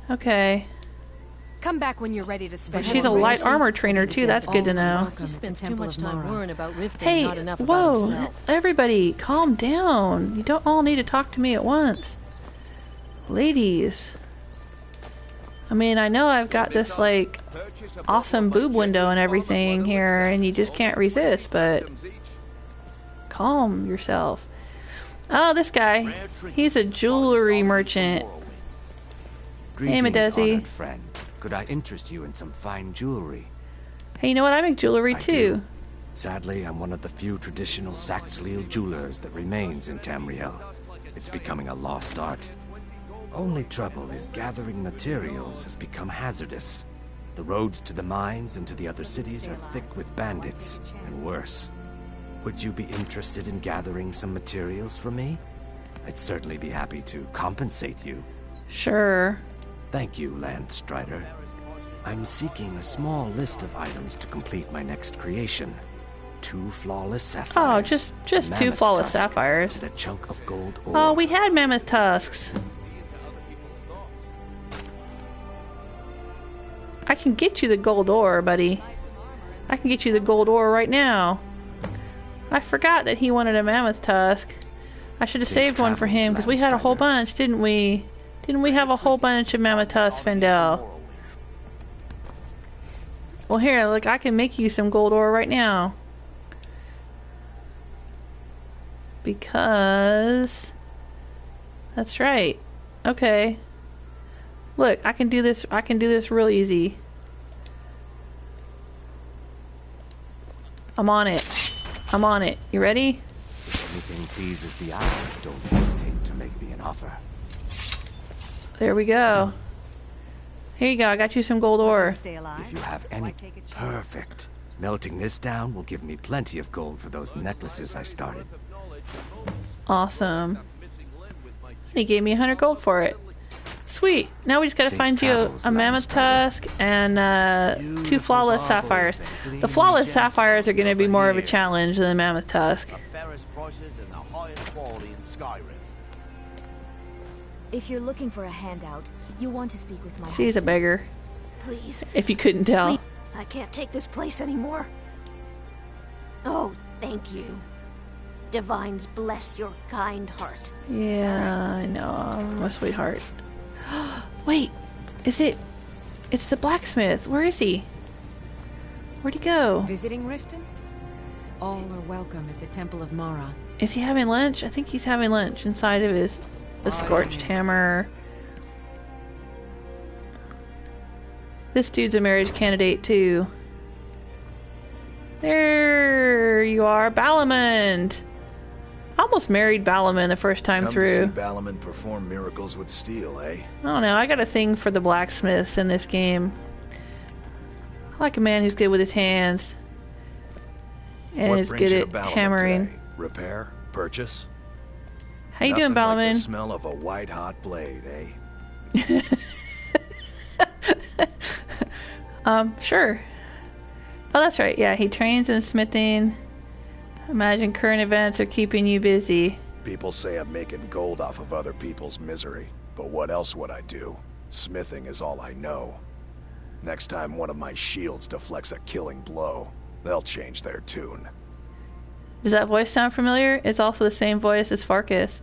Okay. Come back when you're ready to spend. She's a light armor trainer too. That's good to know. He spends too much time worrying about Riften, hey, not enough about whoa! himself. Everybody, calm down. You don't all need to talk to me at once, ladies. I mean, I know I've got this like awesome boob window and everything here, and you just can't resist. But calm yourself. Oh, this guy. He's a jewelry merchant. Hey, Medezi. Friend. Could I interest you in some fine jewelry? Hey, you know what? I make jewelry too. Sadly, I'm one of the few traditional Saxhleel jewelers that remains in Tamriel. It's becoming a lost art. Only trouble is gathering materials has become hazardous. The roads to the mines and to the other cities are thick with bandits, and worse. Would you be interested in gathering some materials for me? I'd certainly be happy to compensate you. Sure. Thank you, Landstrider. I'm seeking a small list of items to complete my next creation. 2 flawless sapphires. Oh, just 2 flawless sapphires. And a chunk of gold ore. Oh, we had mammoth tusks. I can get you the gold ore, buddy. I can get you the gold ore right now. I forgot that he wanted a mammoth tusk. I should have saved one for him, because we had a whole bunch, didn't we? Didn't we have a whole bunch of mammoth tusks, Faendal? Well, here, look, I can make you some gold ore right now. Because... that's right. Okay. Look, I can do this real easy. I'm on it. I'm on it. You ready? If anything pleases the eye, don't hesitate to make me an offer. There we go. Here you go. I got you some gold ore. If you have any... Perfect. Melting this down will give me plenty of gold for those necklaces I started. Awesome. He gave me 100 gold for it. Sweet. Now we just gotta find you a mammoth tusk and 2 flawless sapphires. The flawless sapphires are gonna be more of a challenge than the mammoth tusk. If you're looking for a handout, you want to speak with my She's a beggar. Please. If you couldn't tell. Please. I can't take this place anymore. Oh, thank you. Divines bless your kind heart. Yeah, I know. I'm a sweetheart. Wait, it's the blacksmith. Where is he? Where'd he go? Visiting Riften? All are welcome at the Temple of Mara. Is he having lunch? I think he's having lunch inside of the scorched hammer. This dude's a marriage candidate too. There you are, Balamond. I almost married Balamond the first time through. Come to see Balamond perform miracles with steel, eh? I don't know. I got a thing for the blacksmiths in this game. I like a man who's good with his hands and is good at hammering. Today? Repair? Purchase? How you doing, Nothing like Ballerman? the smell of a white-hot blade, eh? Sure. Oh, that's right. Yeah, he trains in smithing. Imagine current events are keeping you busy. People say I'm making gold off of other people's misery, but what else would I do? Smithing is all I know. Next time one of my shields deflects a killing blow, they'll change their tune. Does that voice sound familiar? It's also the same voice as Farkas.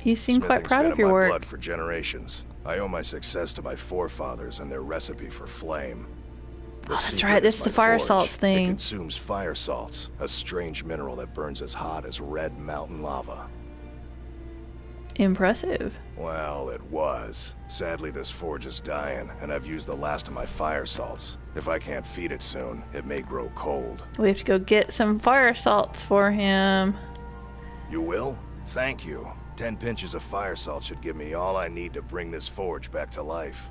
You seem quite proud of your been in my work. blood for generations. I owe my success to my forefathers and their recipe for flame. Oh, that's right. This is the fire salts It thing. consumes fire salts, a strange mineral that burns as hot as red mountain lava. Impressive. Well, it was. Sadly, this forge is dying, and I've used the last of my fire salts. If I can't feed it soon, it may grow cold. We have to go get some fire salts for him. You will? Thank you. 10 pinches of fire salt should give me all I need to bring this forge back to life.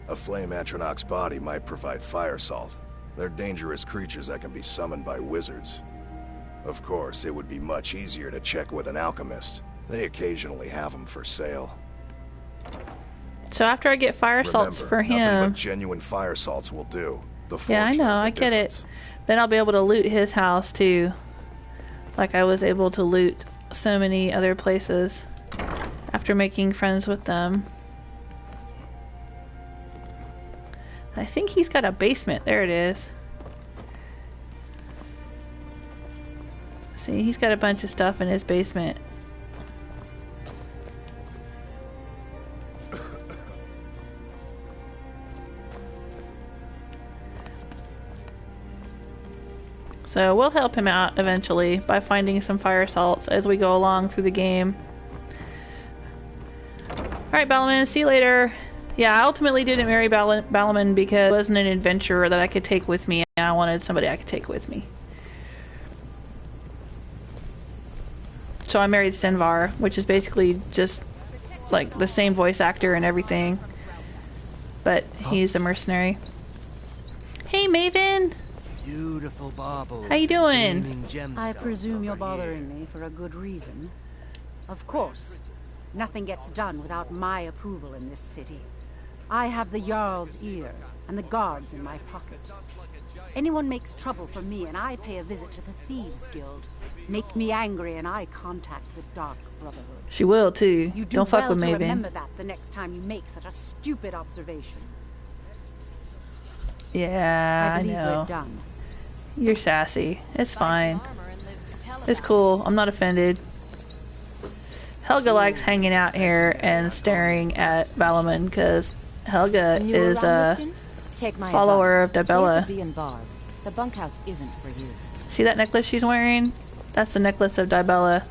A flame Atronach's body might provide fire salt. They're dangerous creatures that can be summoned by wizards. Of course, it would be much easier to check with an alchemist. They occasionally have them for sale. So after I get fire salts for nothing him... but genuine fire salts will do. The Yeah, I forge know. knows the I get difference. it. Then I'll be able to loot his house, too. Like I was able to loot so many other places after making friends with them. I think he's got a basement. There it is. See, he's got a bunch of stuff in his basement. So we'll help him out eventually by finding some fire salts as we go along through the game. Alright, Ballerman, see you later. Yeah, I ultimately didn't marry Ballerman because he wasn't an adventurer that I could take with me. I wanted somebody I could take with me. So I married Stenvar, which is basically just like the same voice actor and everything. But he's a mercenary. Hey, Maven! Beautiful baubles. How you doing? I presume you're bothering me for a good reason. Of course. Nothing gets done without my approval in this city. I have the Jarl's ear and the guards in my pocket. Anyone makes trouble for me and I pay a visit to the Thieves Guild. Make me angry and I contact the Dark Brotherhood. She will too. You do Don't fuck well with to Maven. remember that the next time you make such a stupid observation. Yeah, I believe know. we're done. You're sassy. It's fine. It's cool. I'm not offended. Helga likes hanging out here and staring at Ballerman because Helga is a Take my follower of advice. Stay at Dabella. the Bee and Bar. The bunkhouse isn't for you. See that necklace she's wearing? That's the necklace of Dabella.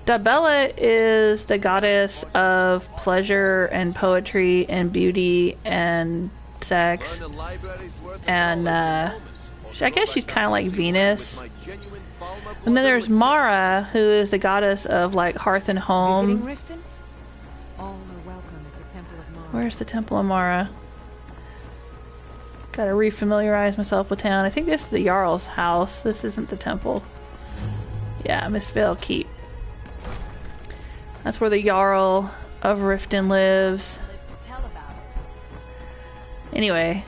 Dabella is the goddess of pleasure and poetry and beauty and sex. And I guess she's kind of like Venus. And then there's Mara, who is the goddess of like hearth and home. Visiting Riften? All are welcome at the Temple of Mara. Where's the Temple of Mara? Gotta refamiliarize myself with town. I think this is the Jarl's house. This isn't the temple. Yeah, Mistvale Keep. That's where the Jarl of Riften lives. Anyway.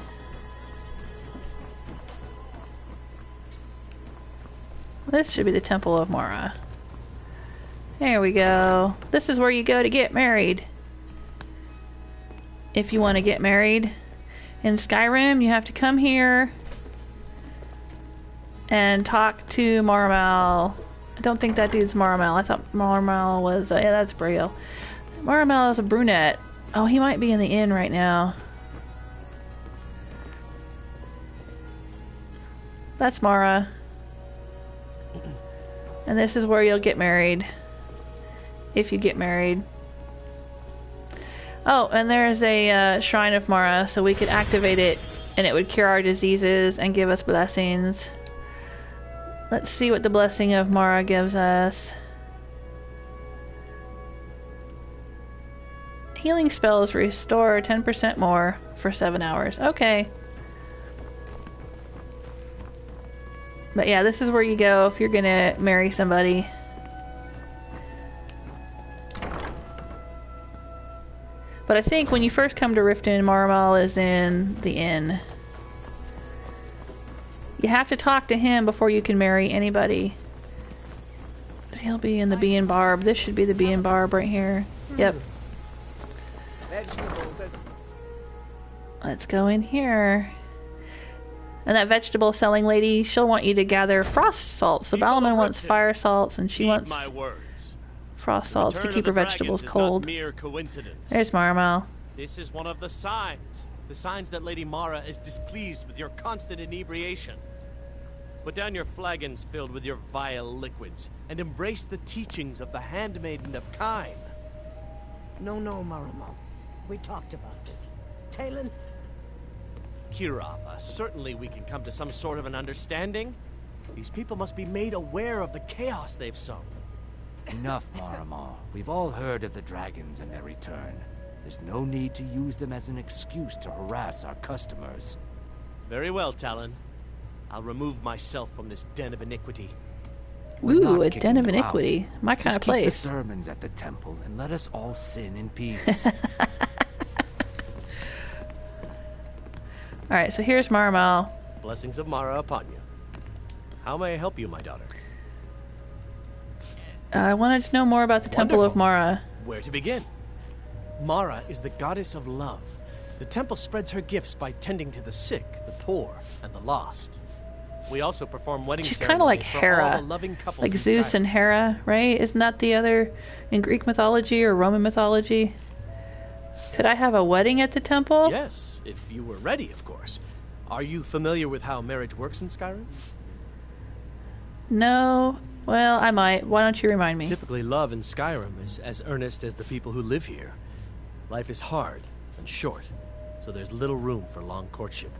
This should be the Temple of Mara. There we go. This is where you go to get married. If you want to get married. In Skyrim, you have to come here and talk to Marmal. I don't think that dude's Marmal. I thought Marmal was... yeah, that's Braille. Marmal is a brunette. Oh, he might be in the inn right now. That's Mara. And this is where you'll get married. If you get married. Oh, and there's a Shrine of Mara, so we could activate it and it would cure our diseases and give us blessings. Let's see what the blessing of Mara gives us. Healing spells restore 10% more for 7 hours. Okay. But yeah, this is where you go if you're gonna marry somebody. But I think when you first come to Riften, Marmal is in the inn. You have to talk to him before you can marry anybody. But he'll be in the Bee and Barb. This should be the Bee and Barb right here. Yep. Let's go in here. And that vegetable selling lady, she'll want you to gather frost salts. So Balaman wants fire salts, and she wants frost salts to keep her vegetables cold. There's Marmal. This is one of the signs. The signs that Lady Mara is displeased with your constant inebriation. Put down your flagons filled with your vile liquids, and embrace the teachings of the handmaiden of Kine. No, Marama. We talked about this. Talon? Kirava, certainly we can come to some sort of an understanding. These people must be made aware of the chaos they've sown. Enough, Marama. We've all heard of the dragons and their return. There's no need to use them as an excuse to harass our customers. Very well, Talon. I'll remove myself from this den of iniquity. Ooh, a den of iniquity. My kind of place. Just keep the sermons at the temple and let us all sin in peace. Alright, so here's Marmal. Blessings of Mara upon you. How may I help you, my daughter? I wanted to know more about the Temple of Mara. Where to begin? Mara is the goddess of love. The temple spreads her gifts by tending to the sick, the poor, and the lost. We also perform wedding ceremonies. She's kind of like Hera, like Zeus and Hera, right? Isn't that the other in Greek mythology or Roman mythology? Could I have a wedding at the temple? Yes, if you were ready, of course. Are you familiar with how marriage works in Skyrim? No. Well, I might. Why don't you remind me? Typically, love in Skyrim is as earnest as the people who live here. Life is hard and short, so there's little room for long courtship.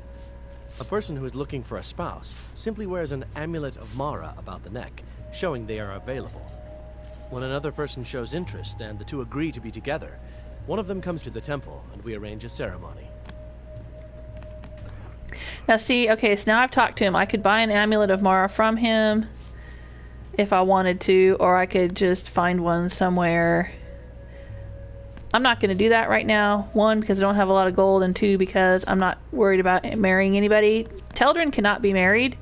A person who is looking for a spouse simply wears an amulet of Mara about the neck, showing they are available. When another person shows interest and the two agree to be together, one of them comes to the temple and we arrange a ceremony. Now see, okay, so now I've talked to him. I could buy an amulet of Mara from him if I wanted to, or I could just find one somewhere. I'm not going to do that right now. One, because I don't have a lot of gold, and two, because I'm not worried about marrying anybody. Teldryn cannot be married.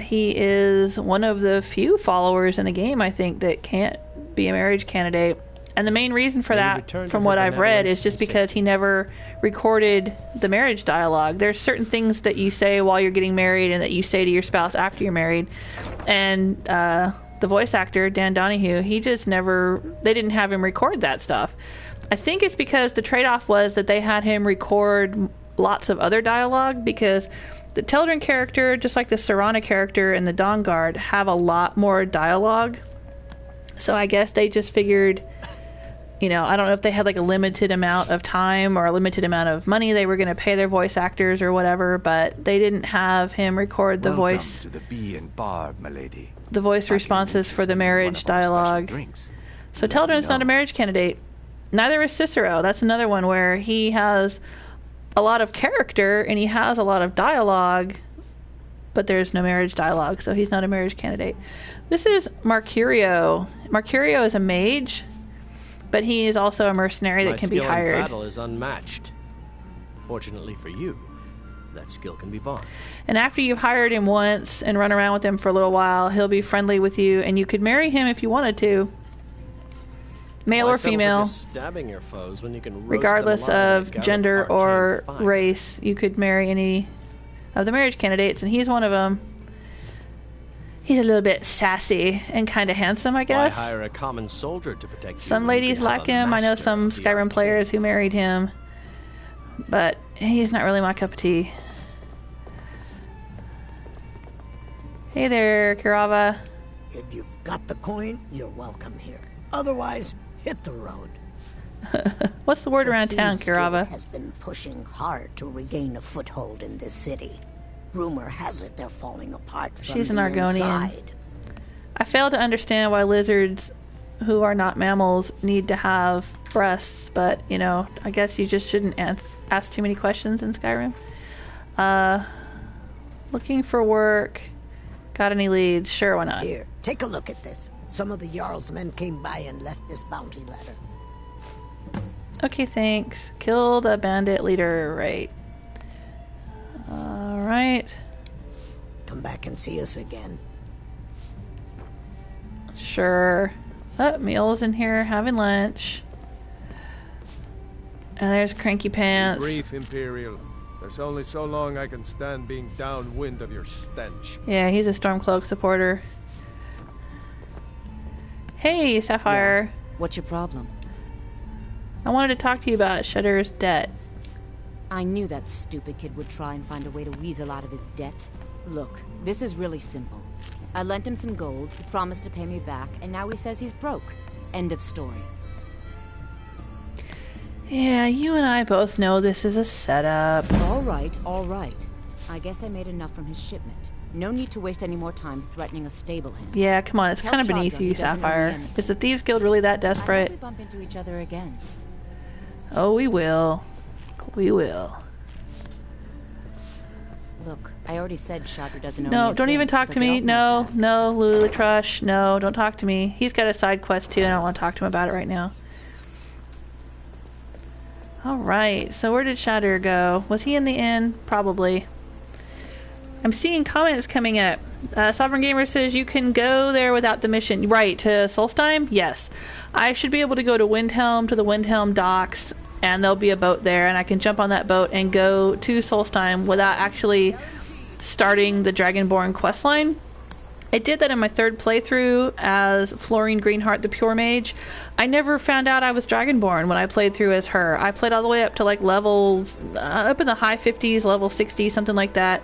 He is one of the few followers in the game, I think, that can't be a marriage candidate. And the main reason for that, from what I've read, is just because he never recorded the marriage dialogue. There's certain things that you say while you're getting married and that you say to your spouse after you're married. And the voice actor, Dan Donahue, he just never... They didn't have him record that stuff. I think it's because the trade-off was that they had him record lots of other dialogue, because the Teldryn character, just like the Serana character and the Dawnguard, have a lot more dialogue. So I guess they just figured... You know, I don't know if they had like a limited amount of time or a limited amount of money they were going to pay their voice actors or whatever, but they didn't have him record the voice. To the Bee and Barb, milady. The voice responses for the marriage dialogue. So Teldryn's not a marriage candidate. Neither is Cicero. That's another one where he has a lot of character and he has a lot of dialogue, but there's no marriage dialogue, so he's not a marriage candidate. This is Mercurio. Mercurio is a mage, but he is also a mercenary that can be hired. My skill in battle is unmatched. Fortunately for you, that skill can be bought. And after you've hired him once and run around with him for a little while, he'll be friendly with you, and you could marry him if you wanted to. Male or female. Stabbing your foes when you can regardless of gender or race, you could marry any of the marriage candidates, and he's one of them. He's a little bit sassy and kind of handsome, I guess. Why hire a common soldier to protect you? Some ladies like him. I know some Skyrim players who married him, but he's not really my cup of tea. Hey there, Kirava. If you've got the coin, you're welcome here. Otherwise, hit the road. What's the word around town, Kirava? Has been pushing hard to regain a foothold in this city. Rumor has it they're falling apart from She's an the Argonian. inside. I fail to understand why lizards who are not mammals need to have breasts, but, you know, I guess you just shouldn't ask too many questions in Skyrim. Looking for work. Got any leads? Sure, why not? Here, take a look at this. Some of the Jarl's men came by and left this bounty letter. Okay, thanks. Killed a bandit leader, right. Alright. Come back and see us again. Sure. Oh, Meal's in here having lunch. And there's Cranky Pants. Brief, Imperial. There's only so long I can stand being downwind of your stench. Yeah, he's a Stormcloak supporter. Hey, Sapphire. Yeah. What's your problem? I wanted to talk to you about Shudder's debt. I knew that stupid kid would try and find a way to weasel out of his debt. Look, this is really simple. I lent him some gold, he promised to pay me back, and now he says he's broke. End of story. Yeah, you and I both know this is a setup. All right. I guess I made enough from his shipment. No need to waste any more time threatening a stable hand. Yeah, come on, it's kind of beneath you, Sapphire. Is the Thieves Guild really that desperate? I hope we bump into each other again. Oh, we will. We will. Look, I already said Shadra doesn't owe No, me don't even talk to me. No, Lulu Trush. No, don't talk to me. He's got a side quest too, and I don't want to talk to him about it right now. Alright, so where did Shatter go? Was he in the inn? Probably. I'm seeing comments coming up. Sovereign Gamer says you can go there without the mission. Right, to Solstheim? Yes. I should be able to go to Windhelm, to the Windhelm docks, and there'll be a boat there, and I can jump on that boat and go to Solstheim without actually starting the Dragonborn questline. I did that in my third playthrough as Florine Greenheart, the Pure Mage. I never found out I was Dragonborn when I played through as her. I played all the way up to like level, up in the high 50s, level 60, something like that,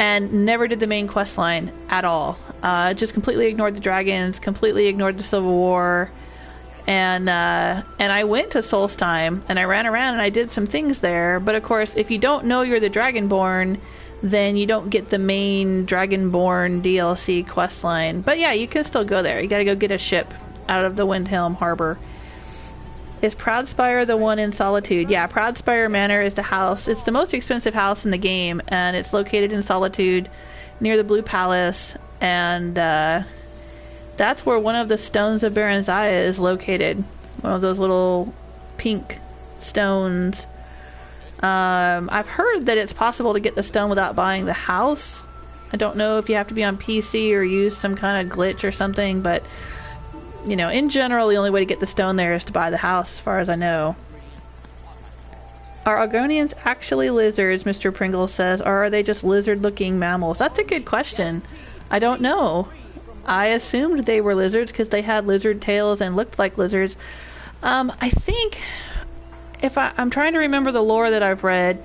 and never did the main quest line at all. Just completely ignored the dragons, completely ignored the Civil War, and I went to Solstheim, and I ran around and I did some things there, but of course, if you don't know you're the Dragonborn, then you don't get the main Dragonborn DLC questline. But yeah, you can still go there. You gotta go get a ship out of the Windhelm Harbor. Is Proudspire the one in Solitude? Yeah, Proudspire Manor is the house. It's the most expensive house in the game, and it's located in Solitude near the Blue Palace, and that's where one of the Stones of Barenziah is located. One of those little pink stones. I've heard that it's possible to get the stone without buying the house. I don't know if you have to be on PC or use some kind of glitch or something, but you know, in general, the only way to get the stone there is to buy the house, as far as I know. Are Argonians actually lizards, Mr. Pringles says, or are they just lizard-looking mammals? That's a good question. I don't know. I assumed they were lizards because they had lizard tails and looked like lizards. I think, if I'm trying to remember the lore that I've read,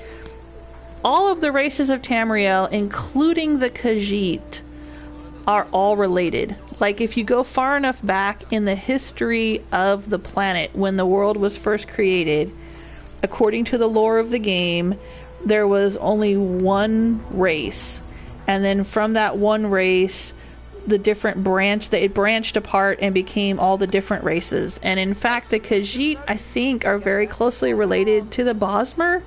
all of the races of Tamriel, including the Khajiit, are all related. Like, if you go far enough back in the history of the planet, when the world was first created, according to the lore of the game, there was only one race. And then from that one race, the different they branched apart and became all the different races. And in fact, the Khajiit, I think, are very closely related to the Bosmer.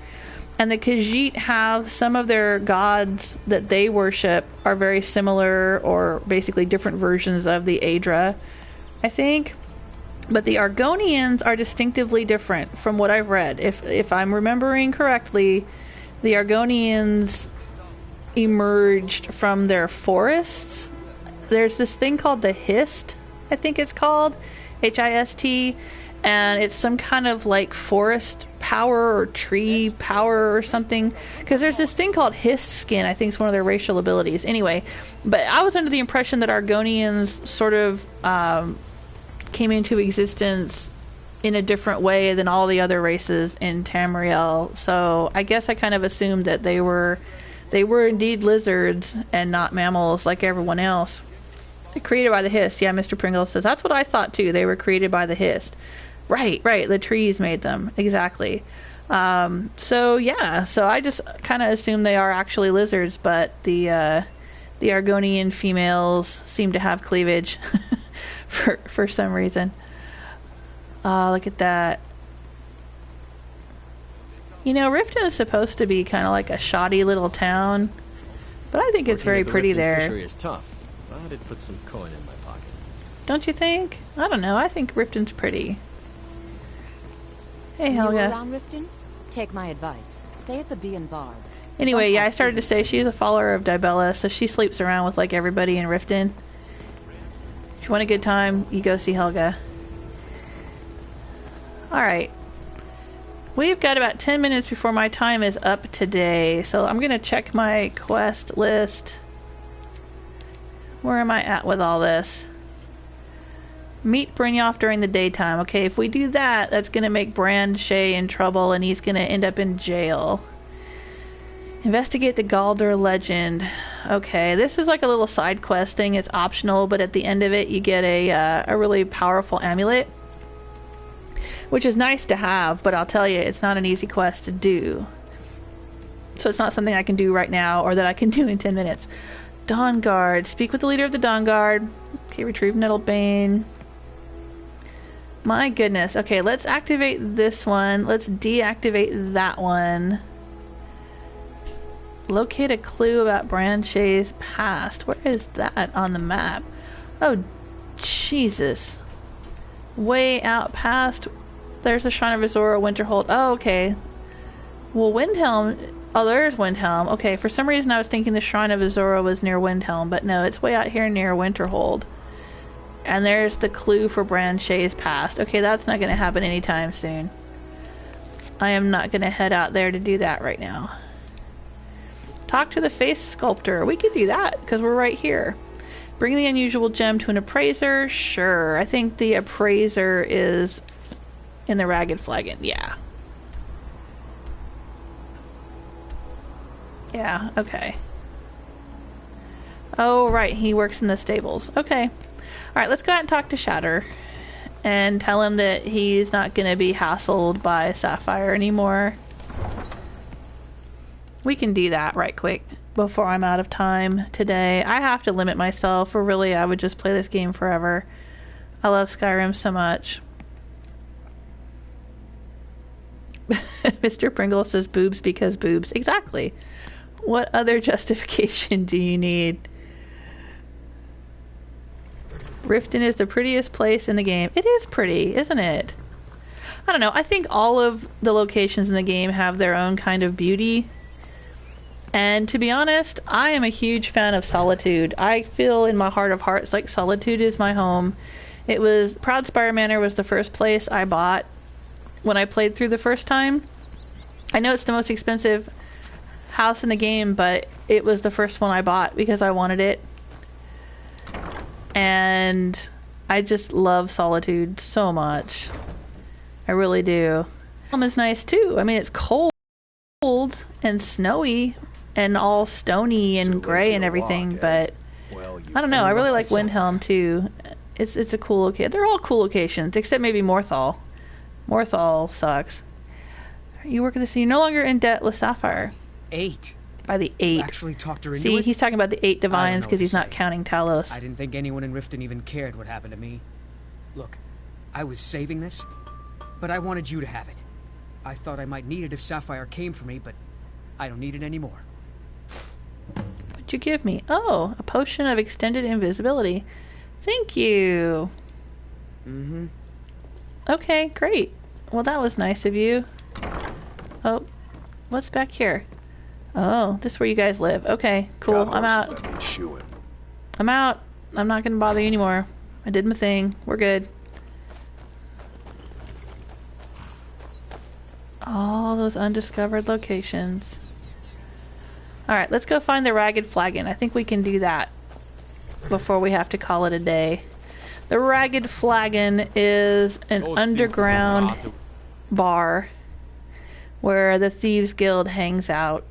And the Khajiit have some of their gods that they worship are very similar, or basically different versions of the aedra, I think. But the Argonians are distinctively different from what I've read. If I'm remembering correctly, the Argonians emerged from their forests. There's this thing called the Hist, I think it's called, H-I-S-T, and it's some kind of like forest power or tree power or something, because there's this thing called Hist skin. I think it's one of their racial abilities. Anyway, but I was under the impression that Argonians sort of came into existence in a different way than all the other races in Tamriel. So I guess I kind of assumed that they were indeed lizards and not mammals like everyone else. They're created by the Hist. Yeah, Mr. Pringles says that's what I thought too. They were created by the Hist. Right. The trees made them. Exactly. So I just kind of assume they are actually lizards, but the Argonian females seem to have cleavage for some reason. Look at that. You know, Riften is supposed to be kind of like a shoddy little town, but I think it's very pretty there. Fishery is tough. Thought I'd put some coin in my pocket. Don't you think? I don't know. I think Riften's pretty. Hey, Helga. You around Riften? Take my advice. Stay at the Bee and Bard. Anyway, yeah, I started to say she's a follower of Dibella, so she sleeps around with like everybody in Riften. If you want a good time, you go see Helga. Alright. We've got about 10 minutes before my time is up today, so I'm going to check my quest list. Where am I at with all this? Meet Brynjolf during the daytime. Okay, if we do that, that's going to make Brand Shay in trouble, and he's going to end up in jail. Investigate the Galder legend. Okay, this is like a little side quest thing. It's optional, but at the end of it, you get a really powerful amulet, which is nice to have, but I'll tell you, it's not an easy quest to do. So it's not something I can do right now, or that I can do in 10 minutes. Dawn Guard. Speak with the leader of the Dawn Guard. Okay, retrieve Nettlebane. My goodness. Okay, let's activate this one. Let's deactivate that one. Locate a clue about Brand Shay's past. Where is that on the map? Oh, Jesus. Way out past. There's the Shrine of Azora, Winterhold. Oh, okay. Well, Windhelm... Oh, there's Windhelm. Okay, for some reason I was thinking the Shrine of Azora was near Windhelm, but no, it's way out here near Winterhold. And there's the clue for Brand Shay's past. Okay, that's not going to happen anytime soon. I am not going to head out there to do that right now. Talk to the face sculptor. We could do that, because we're right here. Bring the unusual gem to an appraiser. Sure. I think the appraiser is in the Ragged Flagon. Yeah. Yeah, okay. Oh, right. He works in the stables. Okay. Alright, let's go out and talk to Shatter. And tell him that he's not going to be hassled by Sapphire anymore. We can do that right quick before I'm out of time today. I have to limit myself, or really I would just play this game forever. I love Skyrim so much. Mr. Pringle says boobs because boobs. Exactly. What other justification do you need? Riften is the prettiest place in the game. It is pretty, isn't it? I don't know. I think all of the locations in the game have their own kind of beauty. And to be honest, I am a huge fan of Solitude. I feel in my heart of hearts like Solitude is my home. It was... Proudspire Manor was the first place I bought when I played through the first time. I know it's the most expensive house in the game, but it was the first one I bought because I wanted it. And I just love Solitude so much. I really do. Home is nice too. I mean, it's cold and snowy and all stony and gray and everything, but I don't know. I really like Windhelm too. It's a cool location. They're all cool locations, except maybe Morthal. Morthal sucks. You work at the city. You're no longer in debt with Sapphire. 8. By the 8. Actually talked her into See, it? he's talking about the 8 divines because he's not counting Talos. I didn't think anyone in Riften even cared what happened to me. Look, I was saving this, but I wanted you to have it. I thought I might need it if Sapphire came for me, but I don't need it anymore. What'd you give me? Oh, a potion of extended invisibility. Thank you. Mm-hmm. Okay, great. Well, that was nice of you. Oh, what's back here? Oh, this is where you guys live. Okay, cool. I'm out. I'm out. I'm not going to bother you anymore. I did my thing. We're good. All those undiscovered locations. Alright, let's go find the Ragged Flagon. I think we can do that before we have to call it a day. The Ragged Flagon is an underground bar where the Thieves Guild hangs out.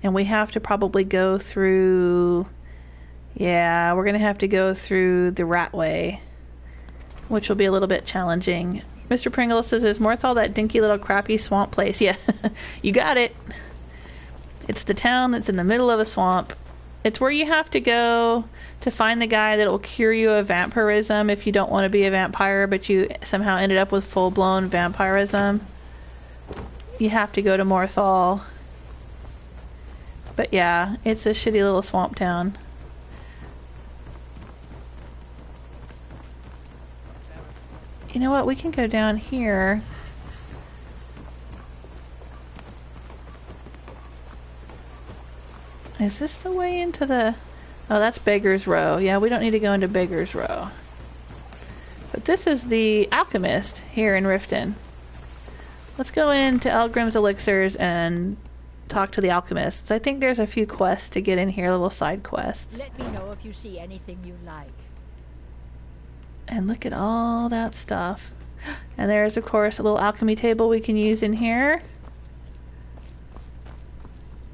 And we have to probably go through... Yeah, we're going to have to go through the Ratway, which will be a little bit challenging. Mr. Pringle says, is Morthal that dinky little crappy swamp place? Yeah, you got it. It's the town that's in the middle of a swamp. It's where you have to go to find the guy that will cure you of vampirism if you don't want to be a vampire, but you somehow ended up with full-blown vampirism. You have to go to Morthal. But yeah, it's a shitty little swamp town. you know what? We can go down here. Is this the way into the... Oh, that's Beggar's Row. Yeah, we don't need to go into Beggar's Row. But this is the Alchemist here in Riften. Let's go into Eldgrim's Elixirs and talk to the Alchemists. I think there's a few quests to get in here, little side quests. Let me know if you see anything you like. And look at all that stuff. And there's, of course, a little alchemy table we can use in here.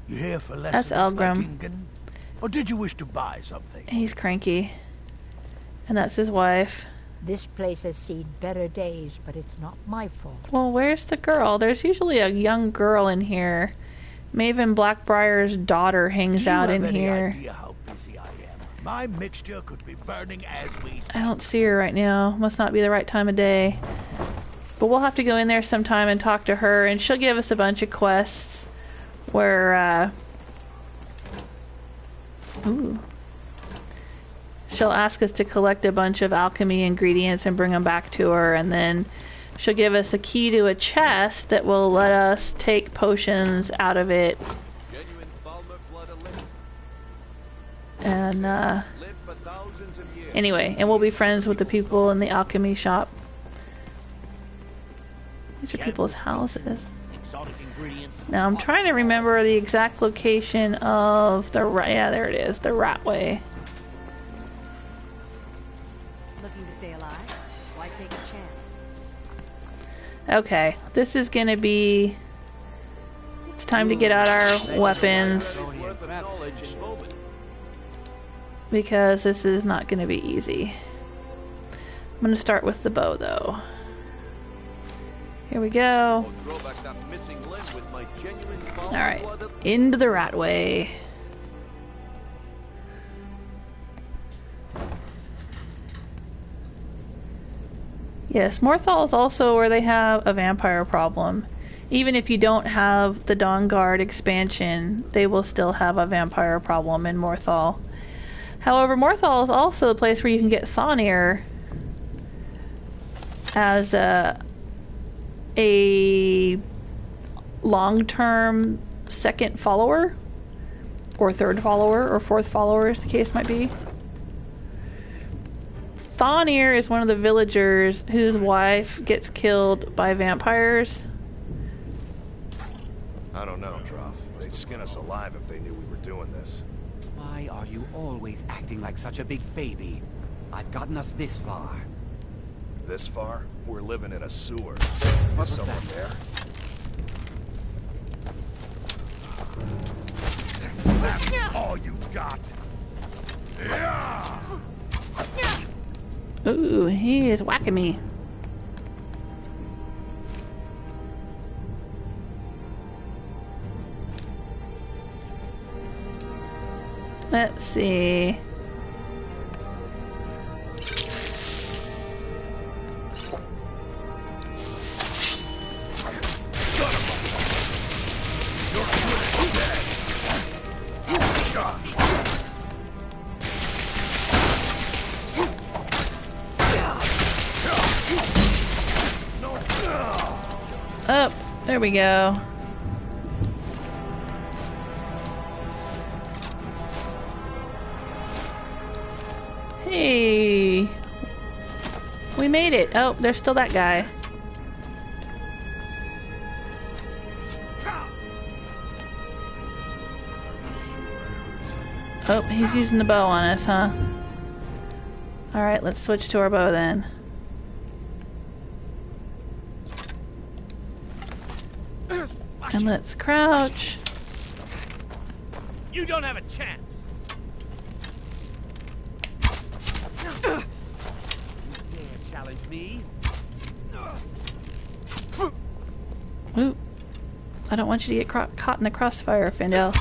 You here for That's lessons, Eldgrim. Or did you wish to buy something? He's cranky. And that's his wife. This place has seen better days, but it's not my fault. Well, where's the girl? There's usually a young girl in here. Maven Blackbriar's daughter hangs out in here. Idea how busy I am? My mixture could be burning as we speak. I don't see her right now. Must not be the right time of day. But we'll have to go in there sometime and talk to her, and she'll give us a bunch of quests where, ooh. She'll ask us to collect a bunch of alchemy ingredients and bring them back to her, and then she'll give us a key to a chest that will let us take potions out of it. And, anyway, and we'll be friends with the people in the alchemy shop. These are people's houses. Now I'm trying to remember the exact location of the... Yeah, there it is. The Ratway. Looking to stay alive? Why take a chance? Okay, this is gonna be... It's time to get out our weapons. Because this is not gonna be easy. I'm gonna start with the bow, though. Here we go. Alright, into the Ratway. Yes, Morthal is also where they have a vampire problem. Even if you don't have the Dawnguard expansion, they will still have a vampire problem in Morthal. However, Morthal is also the place where you can get Thonir as a long-term second follower, or third follower, or fourth follower, as the case might be. Thonir is one of the villagers whose wife gets killed by vampires. I don't know, Trough. They'd skin us alive if they knew we were doing this. Why are you always acting like such a big baby? I've gotten us this far. This far? We're living in a sewer. Is someone there? That's all you got. Yeah. Ooh, he is whacking me. Let's see. Oh, there we go. Hey, we made it. Oh, there's still that guy. Oh, he's using the bow on us, huh? Alright, let's switch to our bow then. And let's crouch. You don't have a chance. You dare challenge me? Ooh. I don't want you to get caught in the crossfire, Faendal.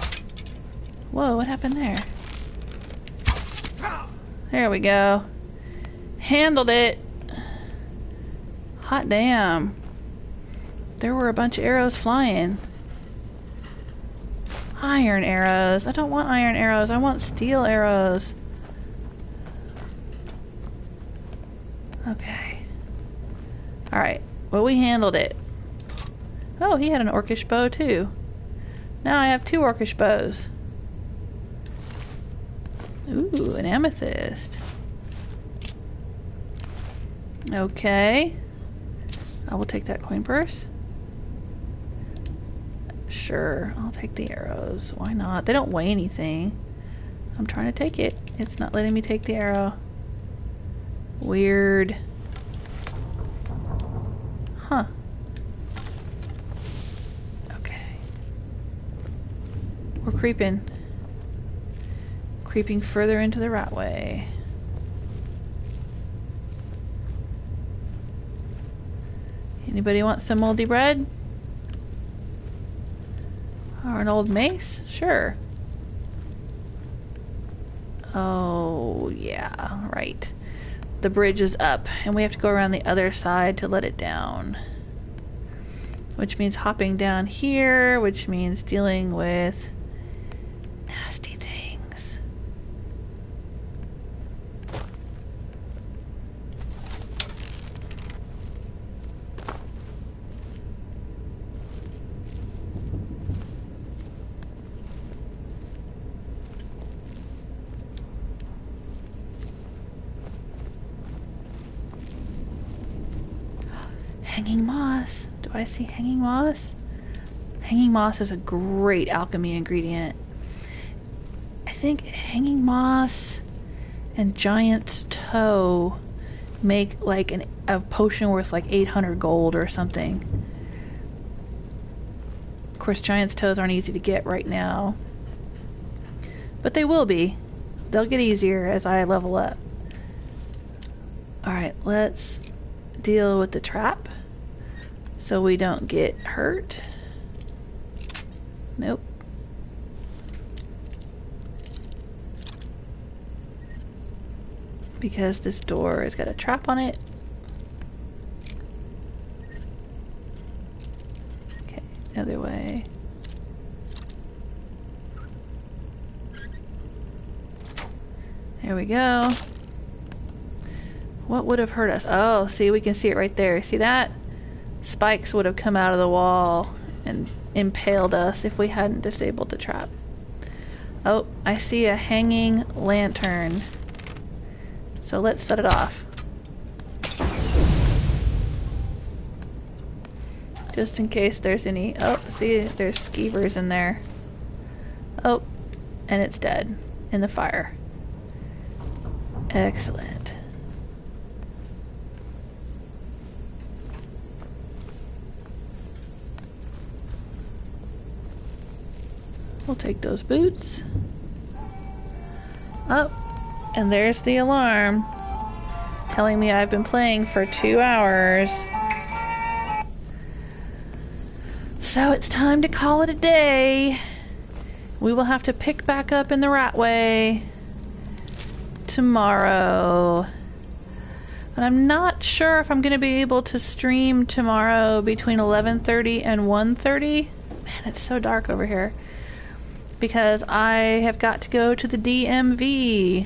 Whoa, what happened there? There we go. Handled it. Hot damn. There were a bunch of arrows flying. Iron arrows. I don't want iron arrows. I want steel arrows. Okay. Alright, well, we handled it. Oh, he had an orcish bow too. Now I have 2 orcish bows. Ooh, an amethyst. Okay. I will take that coin purse. Sure, I'll take the arrows. Why not? They don't weigh anything. I'm trying to take it. It's not letting me take the arrow. Weird. Huh. Okay. We're creeping. Creeping further into the Ratway. Anybody want some moldy bread? Or an old mace? Sure. Oh, yeah, right. The bridge is up, and we have to go around the other side to let it down. Which means hopping down here, which means dealing with nasty things. Hanging moss. Do I see hanging moss? Hanging moss is a great alchemy ingredient. I think hanging moss and giant's toe make like a potion worth like 800 gold or something. Of course, giant's toes aren't easy to get right now. But they will be. They'll get easier as I level up. Alright, let's deal with the trap so we don't get hurt. Nope. Because this door has got a trap on it. Okay, the other way. There we go. What would have hurt us? Oh, see, we can see it right there. See that? Spikes would have come out of the wall and impaled us if we hadn't disabled the trap. Oh, I see a hanging lantern. So let's set it off. Just in case there's any... Oh, see, there's skeevers in there. Oh, and it's dead in the fire. Excellent. We'll take those boots. Oh, and there's the alarm telling me I've been playing for 2 hours. So it's time to call it a day. We will have to pick back up in the Ratway tomorrow. And I'm not sure if I'm going to be able to stream tomorrow between 11:30 and 1:30. Man, it's so dark over here. Because I have got to go to the DMV,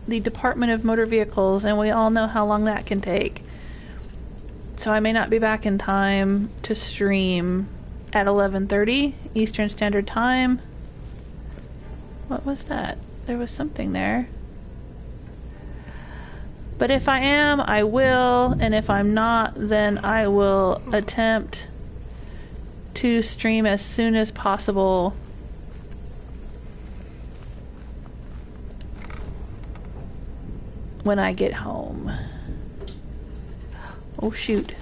the Department of Motor Vehicles, and we all know how long that can take. So I may not be back in time to stream at 11:30 Eastern Standard Time. What was that? There was something there. But if I am, I will, and if I'm not, then I will attempt to stream as soon as possible. When I get home. Oh shoot.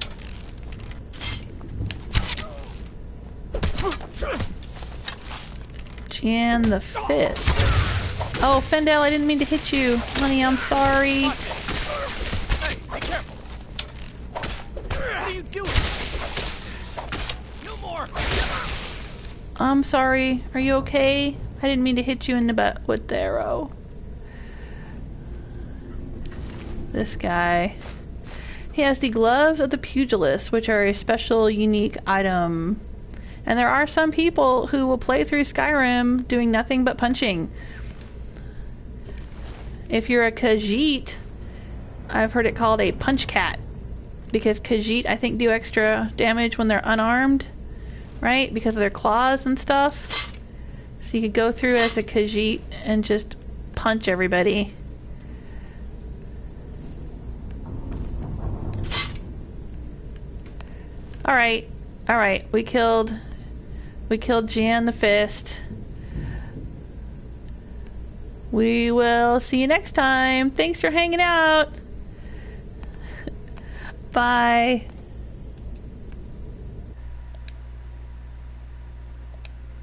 Jan the fist. Oh, Faendal, I didn't mean to hit you. Honey, I'm sorry. Hey, be careful. What are you doing? No more. I'm sorry. Are you okay? I didn't mean to hit you in the butt with the arrow. This guy. He has the gloves of the pugilist, which are a special, unique item. And there are some people who will play through Skyrim doing nothing but punching. If you're a Khajiit, I've heard it called a punch cat. because Khajiit, I think, do extra damage when they're unarmed, right? Because of their claws and stuff. So you could go through as a Khajiit and just punch everybody. Alright, alright, we killed Jan the Fist. We will see you next time. Thanks for hanging out. Bye.